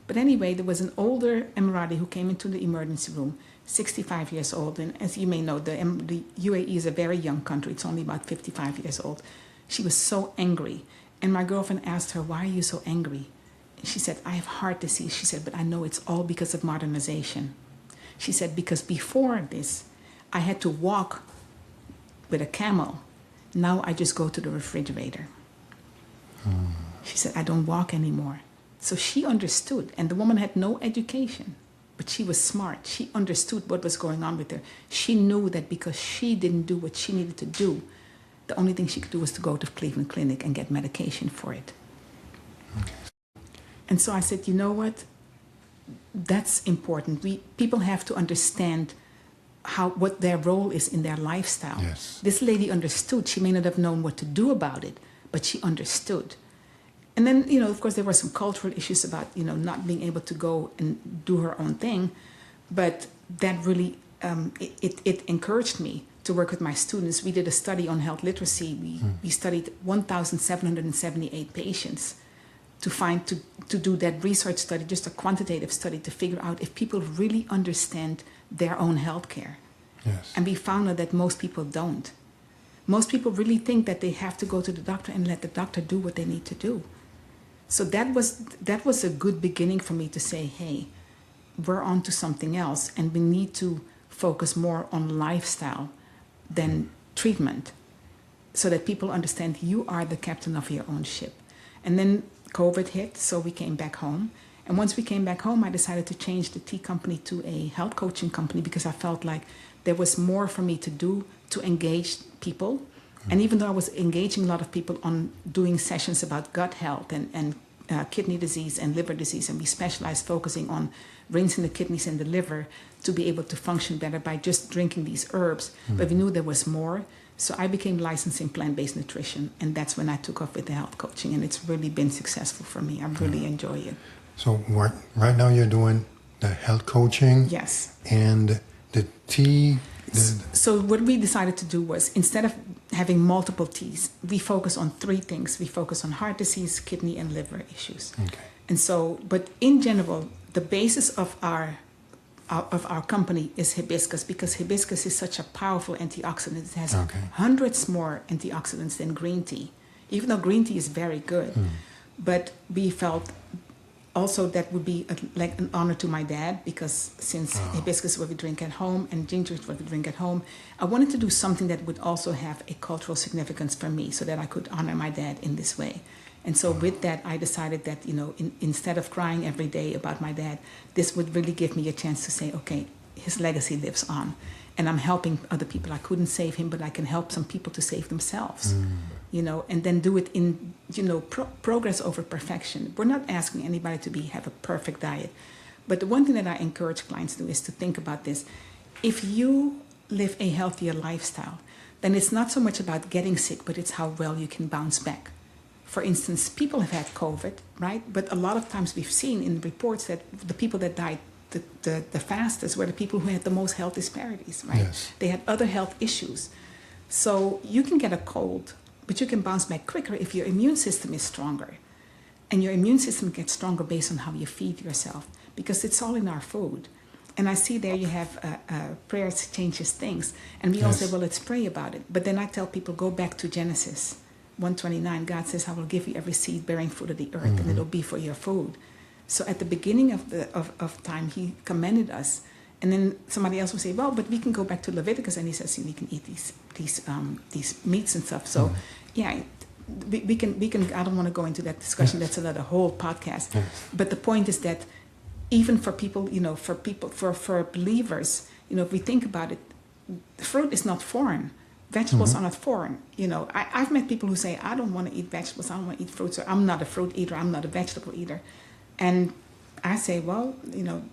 Speaker 1: But anyway, there was an older Emirati who came into the emergency room, 65 years old, and as you may know, the UAE is a very young country. It's only about 55 years old. She was so angry, and my girlfriend asked her, "Why are you so angry?" And she said, "I have heart disease." She said, "But I know it's all because of modernization." She said, "Because before this, I had to walk with a camel. Now I just go to the refrigerator." She said, "I don't walk anymore." So she understood, and the woman had no education. But she was smart. She understood what was going on with her. She knew that because she didn't do what she needed to do, the only thing she could do was to go to Cleveland Clinic and get medication for it.
Speaker 2: Okay.
Speaker 1: And so I said, you know what? That's important. People have to understand what their role is in their lifestyle.
Speaker 2: Yes.
Speaker 1: This lady understood. She may not have known what to do about it, but she understood. And then, of course, there were some cultural issues about, not being able to go and do her own thing. But that really, it encouraged me to work with my students. We did a study on health literacy. We studied 1,778 patients to do that research study, just a quantitative study to figure out if people really understand their own health care.
Speaker 2: Yes.
Speaker 1: And we found out that most people don't. Most people really think that they have to go to the doctor and let the doctor do what they need to do. So that was a good beginning for me to say, hey, we're on to something else, and we need to focus more on lifestyle than treatment, so that people understand you are the captain of your own ship. And then COVID hit, so we came back home. And once we came back home, I decided to change the tea company to a health coaching company, because I felt like there was more for me to do to engage people. And even though I was engaging a lot of people on doing sessions about gut health and kidney disease and liver disease, and we specialized focusing on rinsing the kidneys and the liver to be able to function better by just drinking these herbs, but we knew there was more. So I became licensed in plant-based nutrition, and that's when I took off with the health coaching, and it's really been successful for me. I really enjoy it.
Speaker 2: So right now you're doing the health coaching.
Speaker 1: Yes.
Speaker 2: And the tea.
Speaker 1: So what we decided to do was, instead of having multiple teas, we focus on three things. We focus on heart disease, kidney, and liver issues.
Speaker 2: Okay.
Speaker 1: And so, but in general, the basis of our company is hibiscus, because hibiscus is such a powerful antioxidant. It has hundreds more antioxidants than green tea, even though green tea is very good. But we felt also that would be like an honor to my dad, because since hibiscus is what we drink at home and ginger is what we drink at home, I wanted to do something that would also have a cultural significance for me, so that I could honor my dad in this way. And so with that, I decided that, instead of crying every day about my dad, this would really give me a chance to say, okay, his legacy lives on. And I'm helping other people. I couldn't save him, but I can help some people to save themselves. And then do it in, progress over perfection. We're not asking anybody to have a perfect diet. But the one thing that I encourage clients to do is to think about this. If you live a healthier lifestyle, then it's not so much about getting sick, but it's how well you can bounce back. For instance, people have had COVID, right? But a lot of times we've seen in reports that the people that died the fastest were the people who had the most health disparities, right?
Speaker 2: Yes.
Speaker 1: They had other health issues. So you can get a cold, but you can bounce back quicker if your immune system is stronger. And your immune system gets stronger based on how you feed yourself, because it's all in our food. And I see there you have prayers changes things. And we all say, well, let's pray about it. But then I tell people, go back to Genesis 1:29. God says, I will give you every seed bearing fruit of the earth, and it'll be for your food. So at the beginning of time, he commanded us. And then somebody else will say, well, but we can go back to Leviticus, and he says, we can eat these meats and stuff. So yeah, we can. I don't want to go into that discussion. That's another whole podcast. But the point is that even for people, for believers, if we think about it, fruit is not foreign. Vegetables are not foreign. I've met people who say, I don't want to eat vegetables. I don't want to eat fruits. Or I'm not a fruit eater. I'm not a vegetable eater. And I say, well,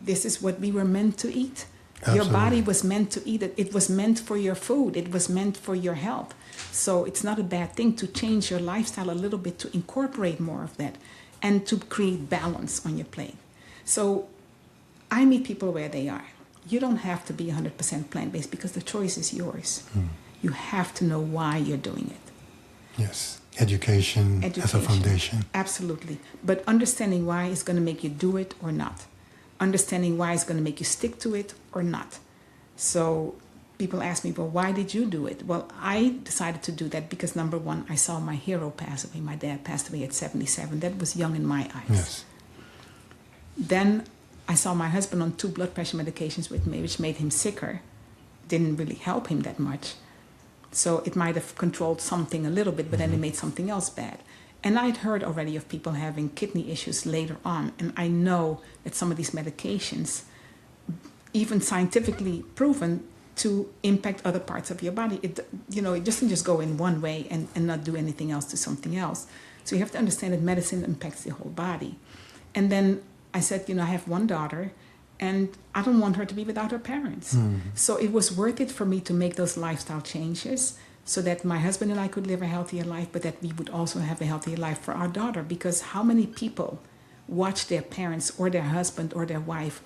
Speaker 1: this is what we were meant to eat. Your
Speaker 2: Absolutely.
Speaker 1: body was meant to eat it. It was meant for your food. It was meant for your health. So it's not a bad thing to change your lifestyle a little bit to incorporate more of that and to create balance on your plate. So I meet people where they are. You don't have to be 100% plant-based because the choice is yours. You have to know why you're doing it.
Speaker 2: Yes. Education as a foundation.
Speaker 1: Absolutely. But understanding why is going to make you do it or not. Understanding why is going to make you stick to it or not. So people ask me, well, why did you do it? Well, I decided to do that because, number one, I saw my hero pass away. My dad passed away at 77. That was young in my eyes.
Speaker 2: Yes.
Speaker 1: Then I saw my husband on 2 blood pressure medications with me, which made him sicker. Didn't really help him that much. So it might have controlled something a little bit, but then it made something else bad. And I'd heard already of people having kidney issues later on. And I know that some of these medications, even scientifically proven, to impact other parts of your body. It doesn't just go in one way and not do anything else to something else. So you have to understand that medicine impacts the whole body. And then I said, I have one daughter, and I don't want her to be without her parents. So it was worth it for me to make those lifestyle changes so that my husband and I could live a healthier life, but that we would also have a healthier life for our daughter. Because how many people watch their parents or their husband or their wife,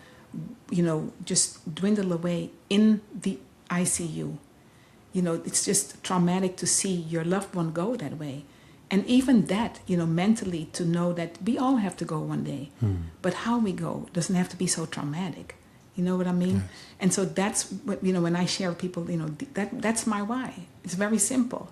Speaker 1: just dwindle away in the ICU? It's just traumatic to see your loved one go that way. And even that, mentally, to know that we all have to go one day. But how we go doesn't have to be so traumatic. You know what I mean?
Speaker 2: Yes.
Speaker 1: And so that's what, when I share with people, that's my why. It's very simple.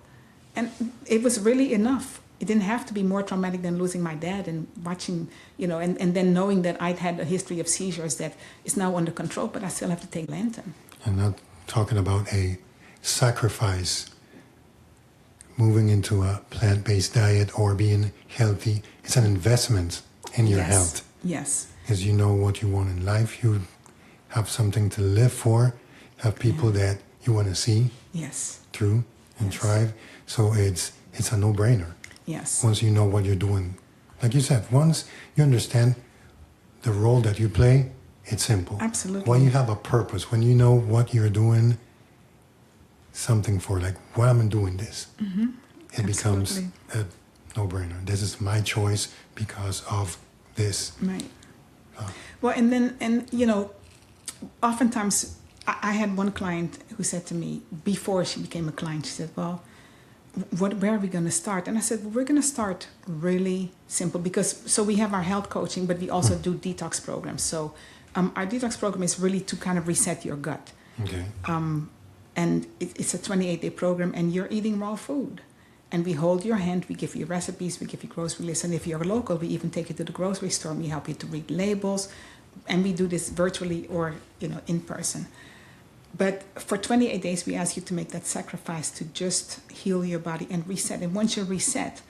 Speaker 1: And it was really enough. It didn't have to be more traumatic than losing my dad and watching, and then knowing that I'd had a history of seizures that is now under control, but I still have to take Lantan.
Speaker 2: And not talking about a sacrifice, moving into a plant-based diet or being healthy. It's an investment in your health.
Speaker 1: Yes.
Speaker 2: Because you know what you want in life. You have something to live for. Have people that you want to see through and thrive. So it's a no-brainer.
Speaker 1: Yes.
Speaker 2: Once you know what you're doing. Like you said, once you understand the role that you play, it's simple.
Speaker 1: Absolutely.
Speaker 2: When you have a purpose, when you know what you're doing, something for, like, why am I doing this? It becomes a no-brainer. This is my choice because of this.
Speaker 1: Right. Well, oftentimes I had one client who said to me before she became a client, she said, well, where are we going to start? And I said, well, we're going to start really simple so we have our health coaching, but we also do detox programs. So our detox program is really to kind of reset your gut.
Speaker 2: Okay.
Speaker 1: And it's a 28-day program, and you're eating raw food. And we hold your hand, we give you recipes, we give you grocery lists. And if you're local, we even take you to the grocery store and we help you to read labels. And we do this virtually or, in person. But for 28 days, we ask you to make that sacrifice to just heal your body and reset. And once you reset,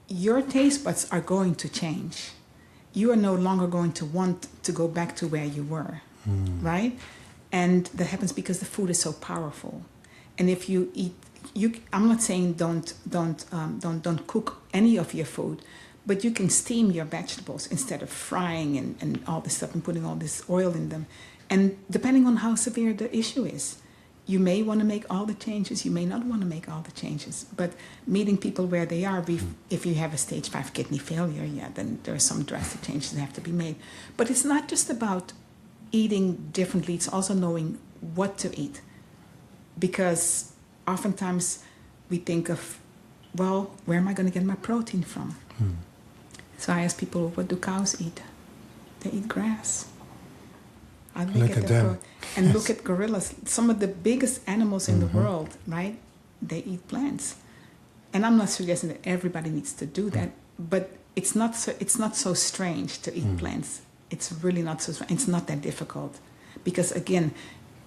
Speaker 1: your taste buds are going to change. You are no longer going to want to go back to where you were, right? And that happens because the food is so powerful. And if you eat, I'm not saying don't cook any of your food, but you can steam your vegetables instead of frying and all this stuff and putting all this oil in them. And depending on how severe the issue is, you may want to make all the changes, you may not want to make all the changes. But meeting people where they are, if you have a stage 5 kidney failure, then there are some drastic changes that have to be made. But it's not just about eating differently, it's also knowing what to eat. Because oftentimes we think of, well, where am I going to get my protein from? So I ask people, what do cows eat? They eat grass. I
Speaker 2: Look at them.
Speaker 1: And look at gorillas. Some of the biggest animals in the world, right? They eat plants. And I'm not suggesting that everybody needs to do that, but it's not so strange to eat plants. It's really not so strange. It's not that difficult. Because again,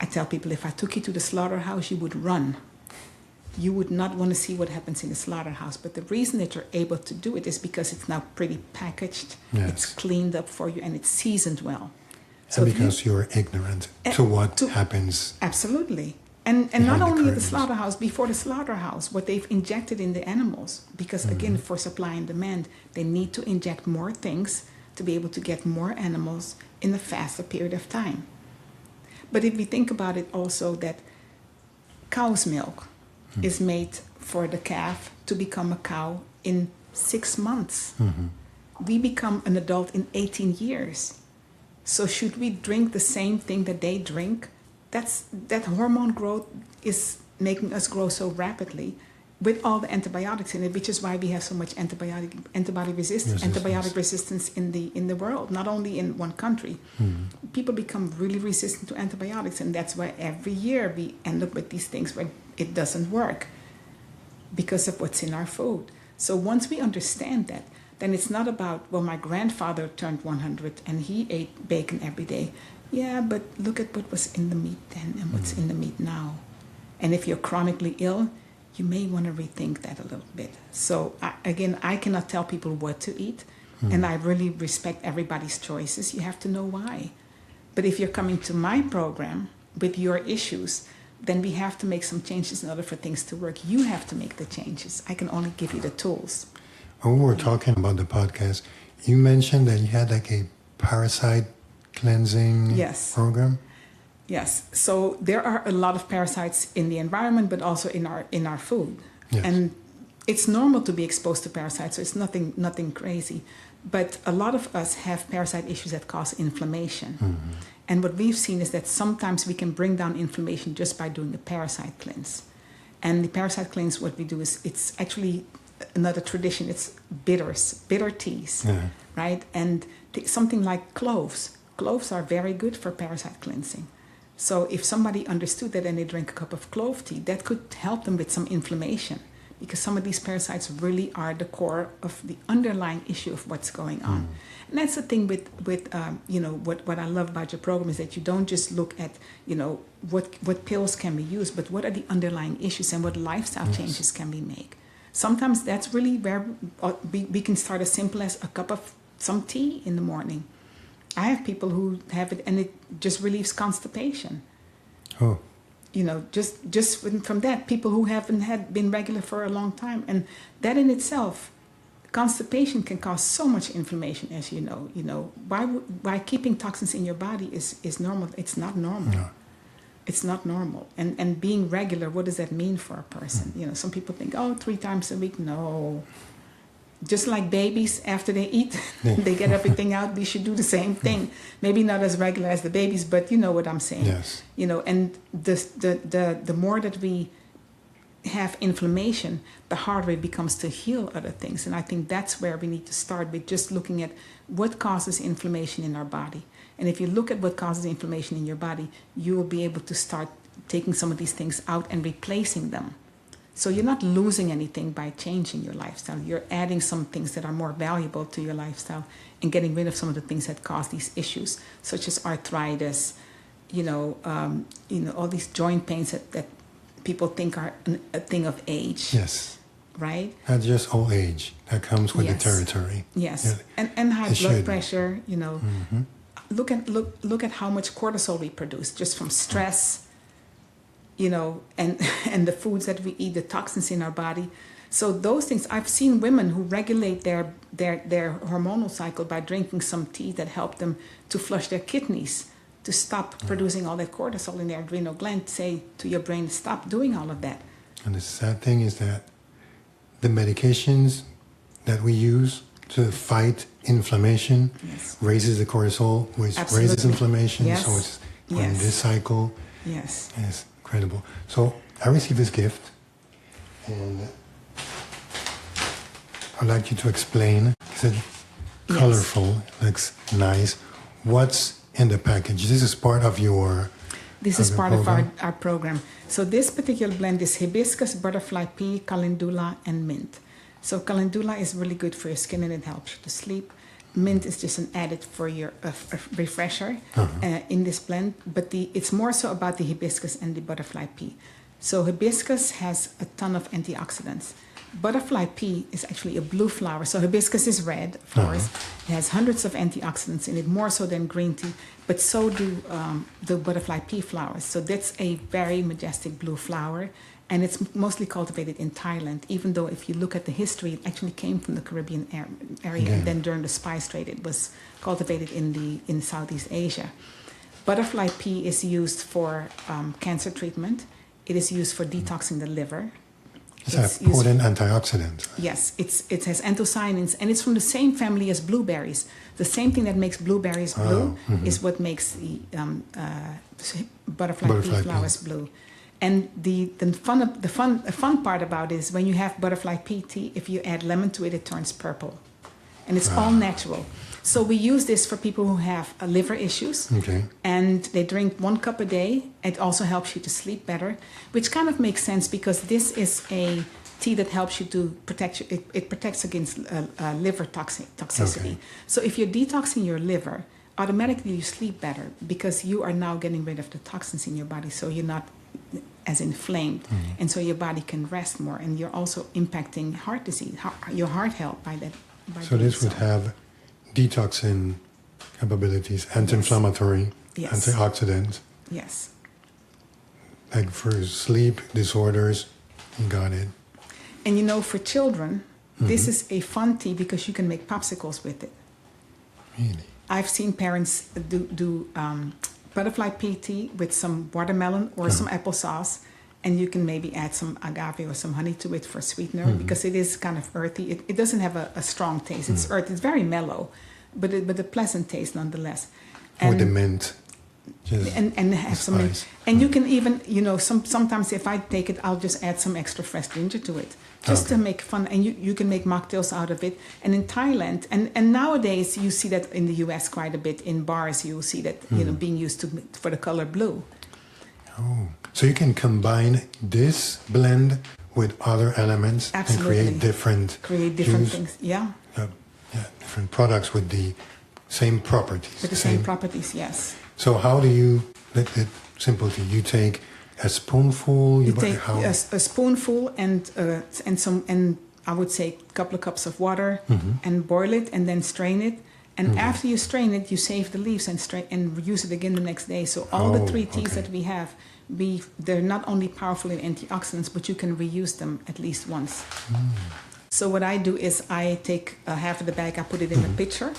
Speaker 1: I tell people, if I took you to the slaughterhouse, you would run. You would not want to see what happens in the slaughterhouse. But the reason that you're able to do it is because it's now pretty packaged.
Speaker 2: Yes.
Speaker 1: It's cleaned up for you and it's seasoned well.
Speaker 2: So and because you're ignorant to what happens.
Speaker 1: Absolutely. And not only at the slaughterhouse, before the slaughterhouse, what they've injected in the animals. Because again, for supply and demand, they need to inject more things to be able to get more animals in a faster period of time. But if we think about it also that cow's milk is made for the calf to become a cow in 6 months. We become an adult in 18 years. So should we drink the same thing that they drink? That hormone growth is making us grow so rapidly with all the antibiotics in it, which is why we have so much antibiotic resistance in the world, not only in one country. People become really resistant to antibiotics, and that's why every year we end up with these things where it doesn't work because of what's in our food. So once we understand that, then it's not about, well, my grandfather turned 100 and he ate bacon every day. Yeah, but look at what was in the meat then and what's in the meat now. And if you're chronically ill, you may want to rethink that a little bit. So again, I cannot tell people what to eat, and I really respect everybody's choices. You have to know why. But if you're coming to my program with your issues, then we have to make some changes in order for things to work. You have to make the changes. I can only give you the tools.
Speaker 2: When we were talking about the podcast, you mentioned that you had like a parasite cleansing program.
Speaker 1: Yes. So there are a lot of parasites in the environment, but also in our food.
Speaker 2: Yes.
Speaker 1: And it's normal to be exposed to parasites, so it's nothing crazy. But a lot of us have parasite issues that cause inflammation. And what we've seen is that sometimes we can bring down inflammation just by doing a parasite cleanse. And the parasite cleanse, what we do is, it's actually another tradition. It's bitter teas, right? And something like cloves. Cloves are very good for parasite cleansing. So if somebody understood that and they drink a cup of clove tea, that could help them with some inflammation, because some of these parasites really are the core of the underlying issue of what's going on. And that's the thing with what I love about your program is that you don't just look at, what pills can be used, but what are the underlying issues and what lifestyle changes can we make. Sometimes that's really where we can start as simple as a cup of some tea in the morning. I have people who have it and it just relieves constipation.
Speaker 2: Oh.
Speaker 1: Just from that, people who haven't been regular for a long time. And that in itself, constipation can cause so much inflammation, as you know. Why keeping toxins in your body is normal? It's not normal.
Speaker 2: No.
Speaker 1: It's not normal. And being regular, what does that mean for a person? Some people think, 3 times a week. No. Just like babies, after they eat, they get everything out. We should do the same thing. Maybe not as regular as the babies, but you know what I'm saying.
Speaker 2: Yes.
Speaker 1: And the more that we have inflammation, the harder it becomes to heal other things. And I think that's where we need to start with just looking at what causes inflammation in our body. And if you look at what causes inflammation in your body, you will be able to start taking some of these things out and replacing them. So you're not losing anything by changing your lifestyle. You're adding some things that are more valuable to your lifestyle and getting rid of some of the things that cause these issues, such as arthritis, all these joint pains that people think are a thing of age.
Speaker 2: Yes.
Speaker 1: Right?
Speaker 2: Not just old age. That comes with the territory.
Speaker 1: Yes. Yeah. And high blood pressure, Look at how much cortisol we produce just from stress. And the foods that we eat, the toxins in our body. So those things, I've seen women who regulate their hormonal cycle by drinking some tea that help them to flush their kidneys, to stop producing all that cortisol in their adrenal gland, say to your brain, stop doing all of that.
Speaker 2: And the sad thing is that the medications that we use to fight inflammation raises the cortisol, which raises inflammation.
Speaker 1: Yes.
Speaker 2: So it's on this cycle.
Speaker 1: Yes.
Speaker 2: Yes. Incredible. So I received this gift, and I'd like you to explain. Is it colorful? It looks nice. What's in the package? This is part of your.
Speaker 1: This is part of our program. So this particular blend is hibiscus, butterfly pea, calendula, and mint. So calendula is really good for your skin and it helps you to sleep. Mint is just an added for your refresher in this blend, but it's more so about the hibiscus and the butterfly pea. So hibiscus has a ton of antioxidants. Butterfly pea is actually a blue flower. So hibiscus is red, of course. It has hundreds of antioxidants in it, more so than green tea, but so do the butterfly pea flowers. So that's a very majestic blue flower. And it's mostly cultivated in Thailand, even though if you look at the history, it actually came from the Caribbean area. And then during the spice trade, it was cultivated in Southeast Asia. Butterfly pea is used for cancer treatment. It is used for detoxing the liver.
Speaker 2: It's a potent antioxidant.
Speaker 1: Yes, it has anthocyanins, and it's from the same family as blueberries. The same thing that makes blueberries blue is what makes the butterfly pea flowers blue. And the fun part about it is when you have butterfly pea tea, if you add lemon to it, it turns purple, and it's all natural. So we use this for people who have liver issues, and they drink 1 cup a day. It also helps you to sleep better, which kind of makes sense because this is a tea that helps you to protect you. It protects against liver toxicity. So if you're detoxing your liver, automatically you sleep better because you are now getting rid of the toxins in your body, so you're not as inflamed, and so your body can rest more, and you're also impacting heart disease, your heart health by that.
Speaker 2: So this would have detoxing capabilities, anti-inflammatory, antioxidants.
Speaker 1: Yes.
Speaker 2: Like for sleep disorders, you got it.
Speaker 1: And you know, for children, this is a fun tea because you can make popsicles with it.
Speaker 2: Really?
Speaker 1: I've seen parents do butterfly pea tea with some watermelon or some applesauce, and you can maybe add some agave or some honey to it for sweetener because it is kind of earthy. It doesn't have a strong taste. It's earthy. It's very mellow, but a pleasant taste nonetheless. And,
Speaker 2: or the mint.
Speaker 1: And have some mint. And you can even, you know, sometimes if I take it, I'll just add some extra fresh ginger to it. Just to make fun. And you can make mocktails out of it. And in Thailand, and nowadays you see that in the US quite a bit. In bars you will see that, you know, being used for the color blue.
Speaker 2: Oh, so you can combine this blend with other elements and create different
Speaker 1: things. Yeah.
Speaker 2: Different products with the same properties.
Speaker 1: With the same properties, yes.
Speaker 2: So how do you, let it simple tea, you take a spoonful?
Speaker 1: You take a spoonful and I would say a couple of cups of water and boil it and then strain it. And after you strain it, you save the leaves and use it again the next day. So all the 3 teas that we have, they're not only powerful in antioxidants, but you can reuse them at least once. So what I do is I take half of the bag, I put it in a pitcher,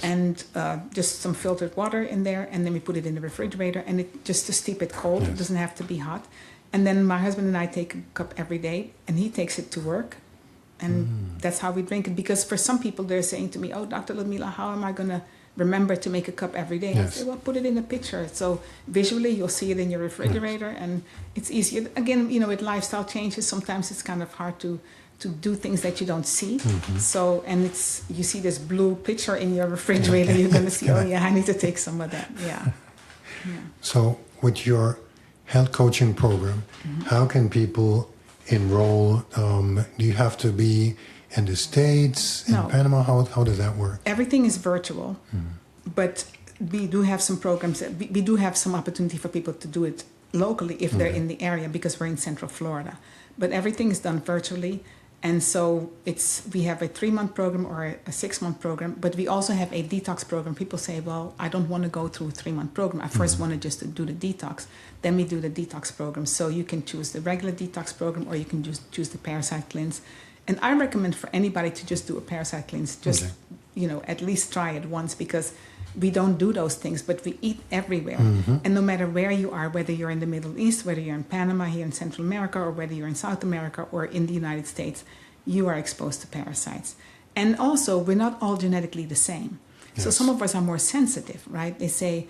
Speaker 1: and just some filtered water in there, and then we put it in the refrigerator, and just to steep it cold. It doesn't have to be hot. And then my husband and I take a cup every day, and he takes it to work. And that's how we drink it. Because for some people, they're saying to me, "Oh, Dr. Ludmilla, how am I going to remember to make a cup every day?" I say, "Well, put it in a pitcher." So visually, you'll see it in your refrigerator, and it's easier. Again, you know, with lifestyle changes, sometimes it's kind of hard to do things that you don't see. So, and you see this blue pitcher in your refrigerator, you're going to see, oh yeah, I need to take some of that. Yeah.
Speaker 2: So with your health coaching program, how can people enroll? Do you have to be in the States, in Panama? How does that work?
Speaker 1: Everything is virtual, but we do have some programs. We do have some opportunity for people to do it locally if they're in the area, because we're in Central Florida. But everything is done virtually. And so we have a 3-month program or a 6-month program, but we also have a detox program. People say, well, I don't want to go through a 3-month program. I first want to just do the detox. Then we do the detox program. So you can choose the regular detox program, or you can just choose the parasite cleanse. And I recommend for anybody to just do a parasite cleanse. Just, you know, at least try it once, because we don't do those things, but we eat everywhere. And no matter where you are, whether you're in the Middle East, whether you're in Panama, here in Central America, or whether you're in South America or in the United States, you are exposed to parasites. And also, we're not all genetically the same. So some of us are more sensitive, right? They say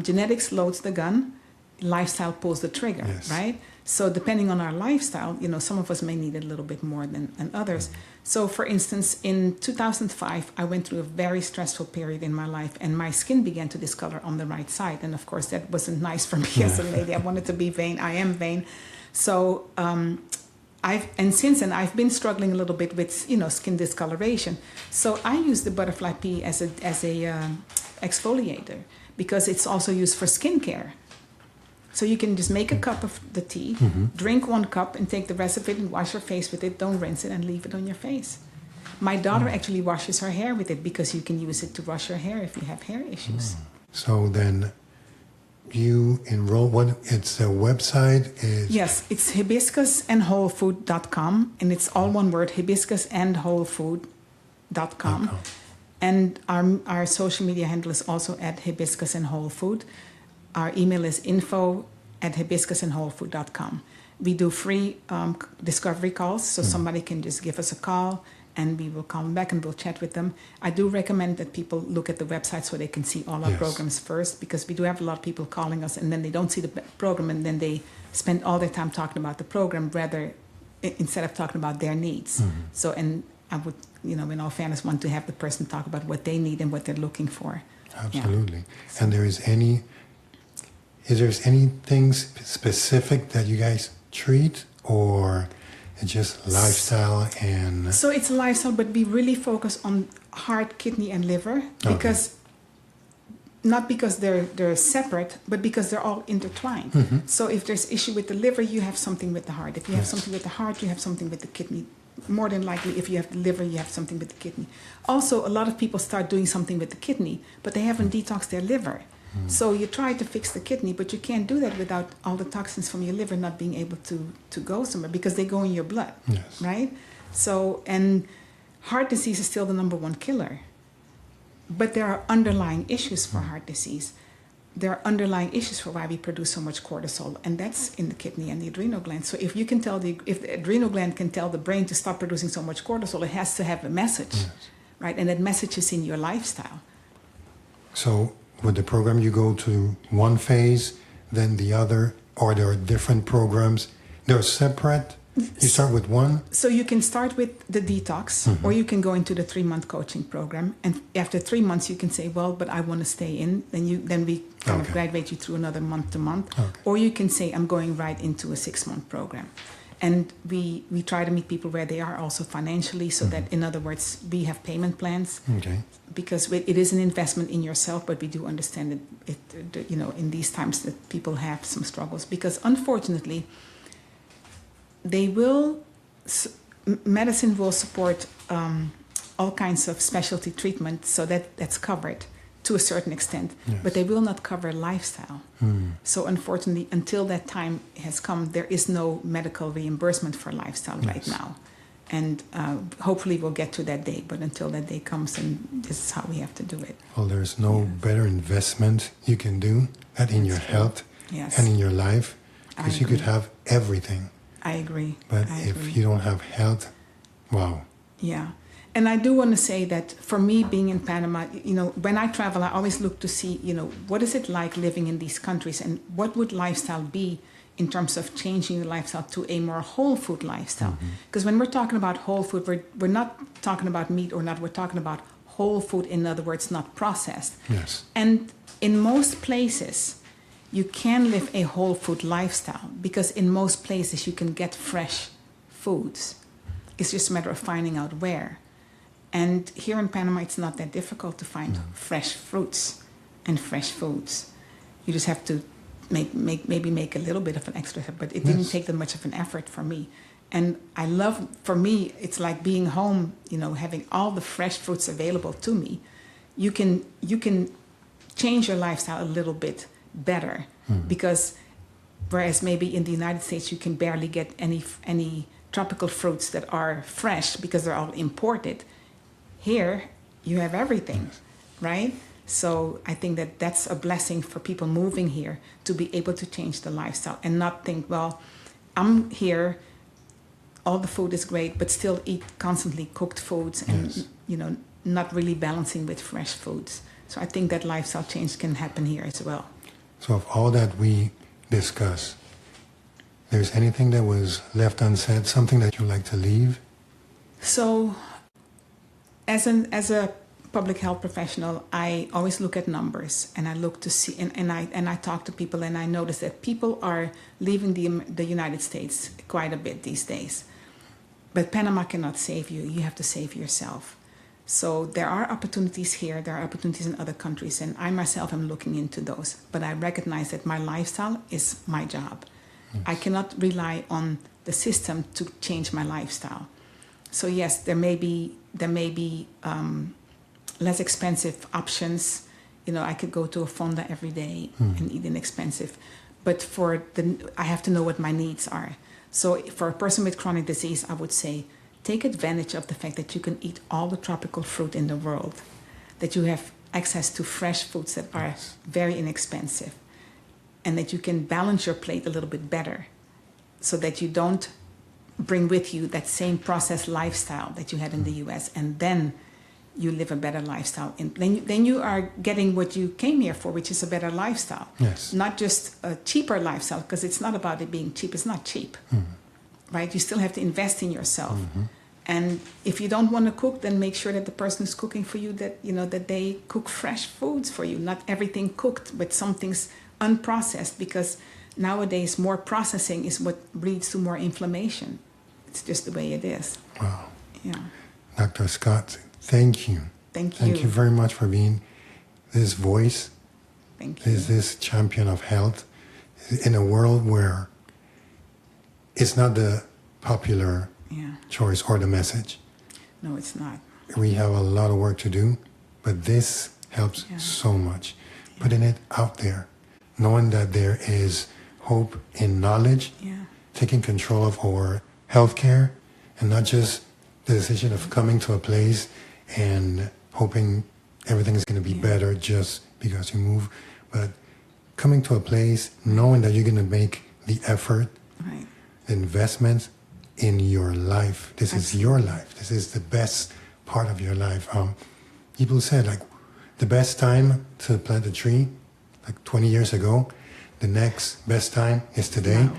Speaker 1: genetics loads the gun, lifestyle pulls the trigger, right? So depending on our lifestyle, you know, some of us may need it a little bit more than others. So for instance, in 2005, I went through a very stressful period in my life, and my skin began to discolor on the right side. And of course, that wasn't nice for me as a lady. I wanted to be vain. I am vain. So since then, I've been struggling a little bit with, you know, skin discoloration. So I use the butterfly pea as a exfoliator, because it's also used for skincare. So you can just make a cup of the tea, drink 1 cup, and take the rest of it and wash your face with it. Don't rinse it and leave it on your face. My daughter actually washes her hair with it, because you can use it to wash your hair if you have hair issues.
Speaker 2: So then you enroll, it's a website?
Speaker 1: Yes, it's hibiscusandwholefood.com, and it's all one word, hibiscusandwholefood.com. And our social media handle is also at Hibiscus and Whole Food. Our email is info@hibiscusandwholefood.com. We do free discovery calls, so somebody can just give us a call and we will call them back and we'll chat with them. I do recommend that people look at the website so they can see all our programs first, because we do have a lot of people calling us and then they don't see the program and then they spend all their time talking about the program rather instead of talking about their needs. So, and I would, in all fairness, want to have the person talk about what they need and what they're looking for.
Speaker 2: Absolutely. Yeah. And is there anything specific that you guys treat, or it's just lifestyle and...
Speaker 1: So it's lifestyle, but we really focus on heart, kidney, and liver, because not because they're separate, but because they're all intertwined. So if there's issue with the liver, you have something with the heart. If you have something with the heart, you have something with the kidney. More than likely, if you have the liver, you have something with the kidney. Also, a lot of people start doing something with the kidney, but they haven't detoxed their liver. So you try to fix the kidney, but you can't do that without all the toxins from your liver not being able to go somewhere, because they go in your blood, right? So, and heart disease is still the #1 killer. But there are underlying issues for heart disease. There are underlying issues for why we produce so much cortisol, and that's in the kidney and the adrenal gland. So if you can tell if the adrenal gland can tell the brain to stop producing so much cortisol, it has to have a message, right? And that message is in your lifestyle.
Speaker 2: So with the program, you go to one phase, then the other, or there are different programs? They're separate? You start with one?
Speaker 1: So you can start with the detox, or you can go into the 3-month coaching program. And after 3 months, you can say, well, but I want to stay in. Then we kind of graduate you through another month to month. Or you can say, I'm going right into a 6-month program. And we try to meet people where they are also financially, so that, in other words, we have payment plans. Because it is an investment in yourself, but we do understand that in these times that people have some struggles. Because unfortunately, medicine will support all kinds of specialty treatment, so that's covered to a certain extent, but they will not cover lifestyle. So unfortunately, until that time has come, there is no medical reimbursement for lifestyle right now. And hopefully we'll get to that day, but until that day comes, and this is how we have to do it.
Speaker 2: Well, there's no better investment you can do that in your health and in your life, because you could have everything.
Speaker 1: I agree.
Speaker 2: But if you don't have health, wow.
Speaker 1: Yeah. And I do want to say that for me, being in Panama, when I travel, I always look to see, what is it like living in these countries, and what would lifestyle be in terms of changing the lifestyle to a more whole food lifestyle. Because when we're talking about whole food, we're not talking about meat or not, we're talking about whole food, in other words, not processed. And in most places, you can live a whole food lifestyle, because in most places you can get fresh foods. It's just a matter of finding out where. And here in Panama, it's not that difficult to find fresh fruits and fresh foods. You just have to maybe make a little bit of an extra effort, but it didn't take that much of an effort for me. And for me, it's like being home, having all the fresh fruits available to me. You can change your lifestyle a little bit better, because whereas maybe in the United States you can barely get any tropical fruits that are fresh because they're all imported, here you have everything, right? So I think that's a blessing for people moving here, to be able to change the lifestyle and not think, well, I'm here, all the food is great, but still eat constantly cooked foods and not really balancing with fresh foods. So I think that lifestyle change can happen here as well.
Speaker 2: So of all that we discuss, there's anything that was left unsaid, something that you'd like to leave?
Speaker 1: So as a public health professional, I always look at numbers, and I look to see, and I talk to people, and I notice that people are leaving the United States quite a bit these days. But Panama cannot save you. You have to save yourself. So there are opportunities here, there are opportunities in other countries, and I myself am looking into those. But I recognize that my lifestyle is my job. I cannot rely on the system to change my lifestyle. So yes, there may be less expensive options. I could go to a fonda every day and eat inexpensive. But I have to know what my needs are. So for a person with chronic disease, I would say, take advantage of the fact that you can eat all the tropical fruit in the world, that you have access to fresh foods that are very inexpensive. and that you can balance your plate a little bit better so that you don't bring with you that same processed lifestyle that you had in the US, and then you live a better lifestyle. And then you are getting what you came here for, which is a better lifestyle.
Speaker 2: Yes.
Speaker 1: Not just a cheaper lifestyle, because it's not about it being cheap. It's not cheap, right? You still have to invest in yourself. And if you don't want to cook, then make sure that the person who's cooking for you, that that they cook fresh foods for you, not everything cooked, but some things unprocessed, because nowadays more processing is what leads to more inflammation. It's just the way it is.
Speaker 2: Wow.
Speaker 1: Yeah.
Speaker 2: Dr. Scott, thank you.
Speaker 1: Thank you.
Speaker 2: Thank you very much for being this voice,
Speaker 1: Thank you.
Speaker 2: this champion of health in a world where it's not the popular choice or the message.
Speaker 1: No, it's not.
Speaker 2: We have a lot of work to do, but this helps so much. Putting it out there, knowing that there is hope in knowledge, taking control of our healthcare, and not just the decision of coming to a place and hoping everything is going to be better just because you move, but coming to a place knowing that you're going to make the effort, the investment in your life. This is your life. This is the best part of your life. People said, like, the best time to plant a tree, like 20 years ago, the next best time is today.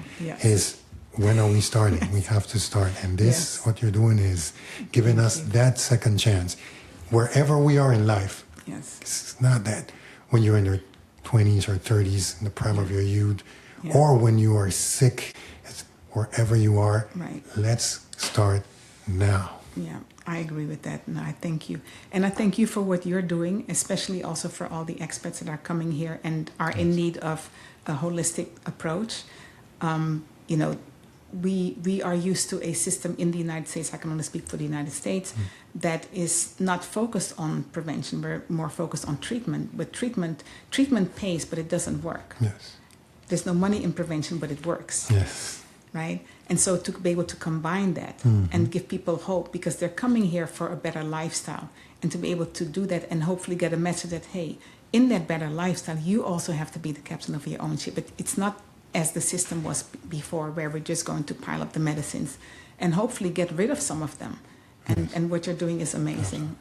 Speaker 2: Is when are we starting? We have to start. And this, what you're doing is giving us that second chance. Wherever we are in life, it's not that when you're in your 20s or 30s, in the prime of your youth, or when you are sick, wherever you are, let's start now.
Speaker 1: Yeah, I agree with that, and I thank you. And I thank you for what you're doing, especially also for all the expats that are coming here and are in need of a holistic approach. We are used to a system in the United States, I can only speak for the United States, that is not focused on prevention. We're more focused on treatment. But treatment pays, but it doesn't work.
Speaker 2: Yes.
Speaker 1: There's no money in prevention, but it works.
Speaker 2: Yes.
Speaker 1: Right? And so to be able to combine that and give people hope, because they're coming here for a better lifestyle, and to be able to do that and hopefully get a message that, hey, in that better lifestyle, you also have to be the captain of your own ship. It's not as the system was before, where we're just going to pile up the medicines and hopefully get rid of some of them. And what you're doing is amazing.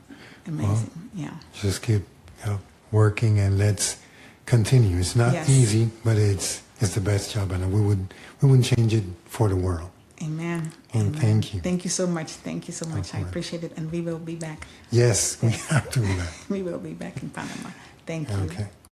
Speaker 1: Amazing. Well,
Speaker 2: just keep working, and let's continue. It's not easy, but it's the best job, and we wouldn't change it for the world.
Speaker 1: Amen.
Speaker 2: And thank you.
Speaker 1: Thank you so much. Thank you so much. I appreciate it, and we will be back.
Speaker 2: Yes, we have to be back.
Speaker 1: We will be back in Panama. Thank you.
Speaker 2: Okay.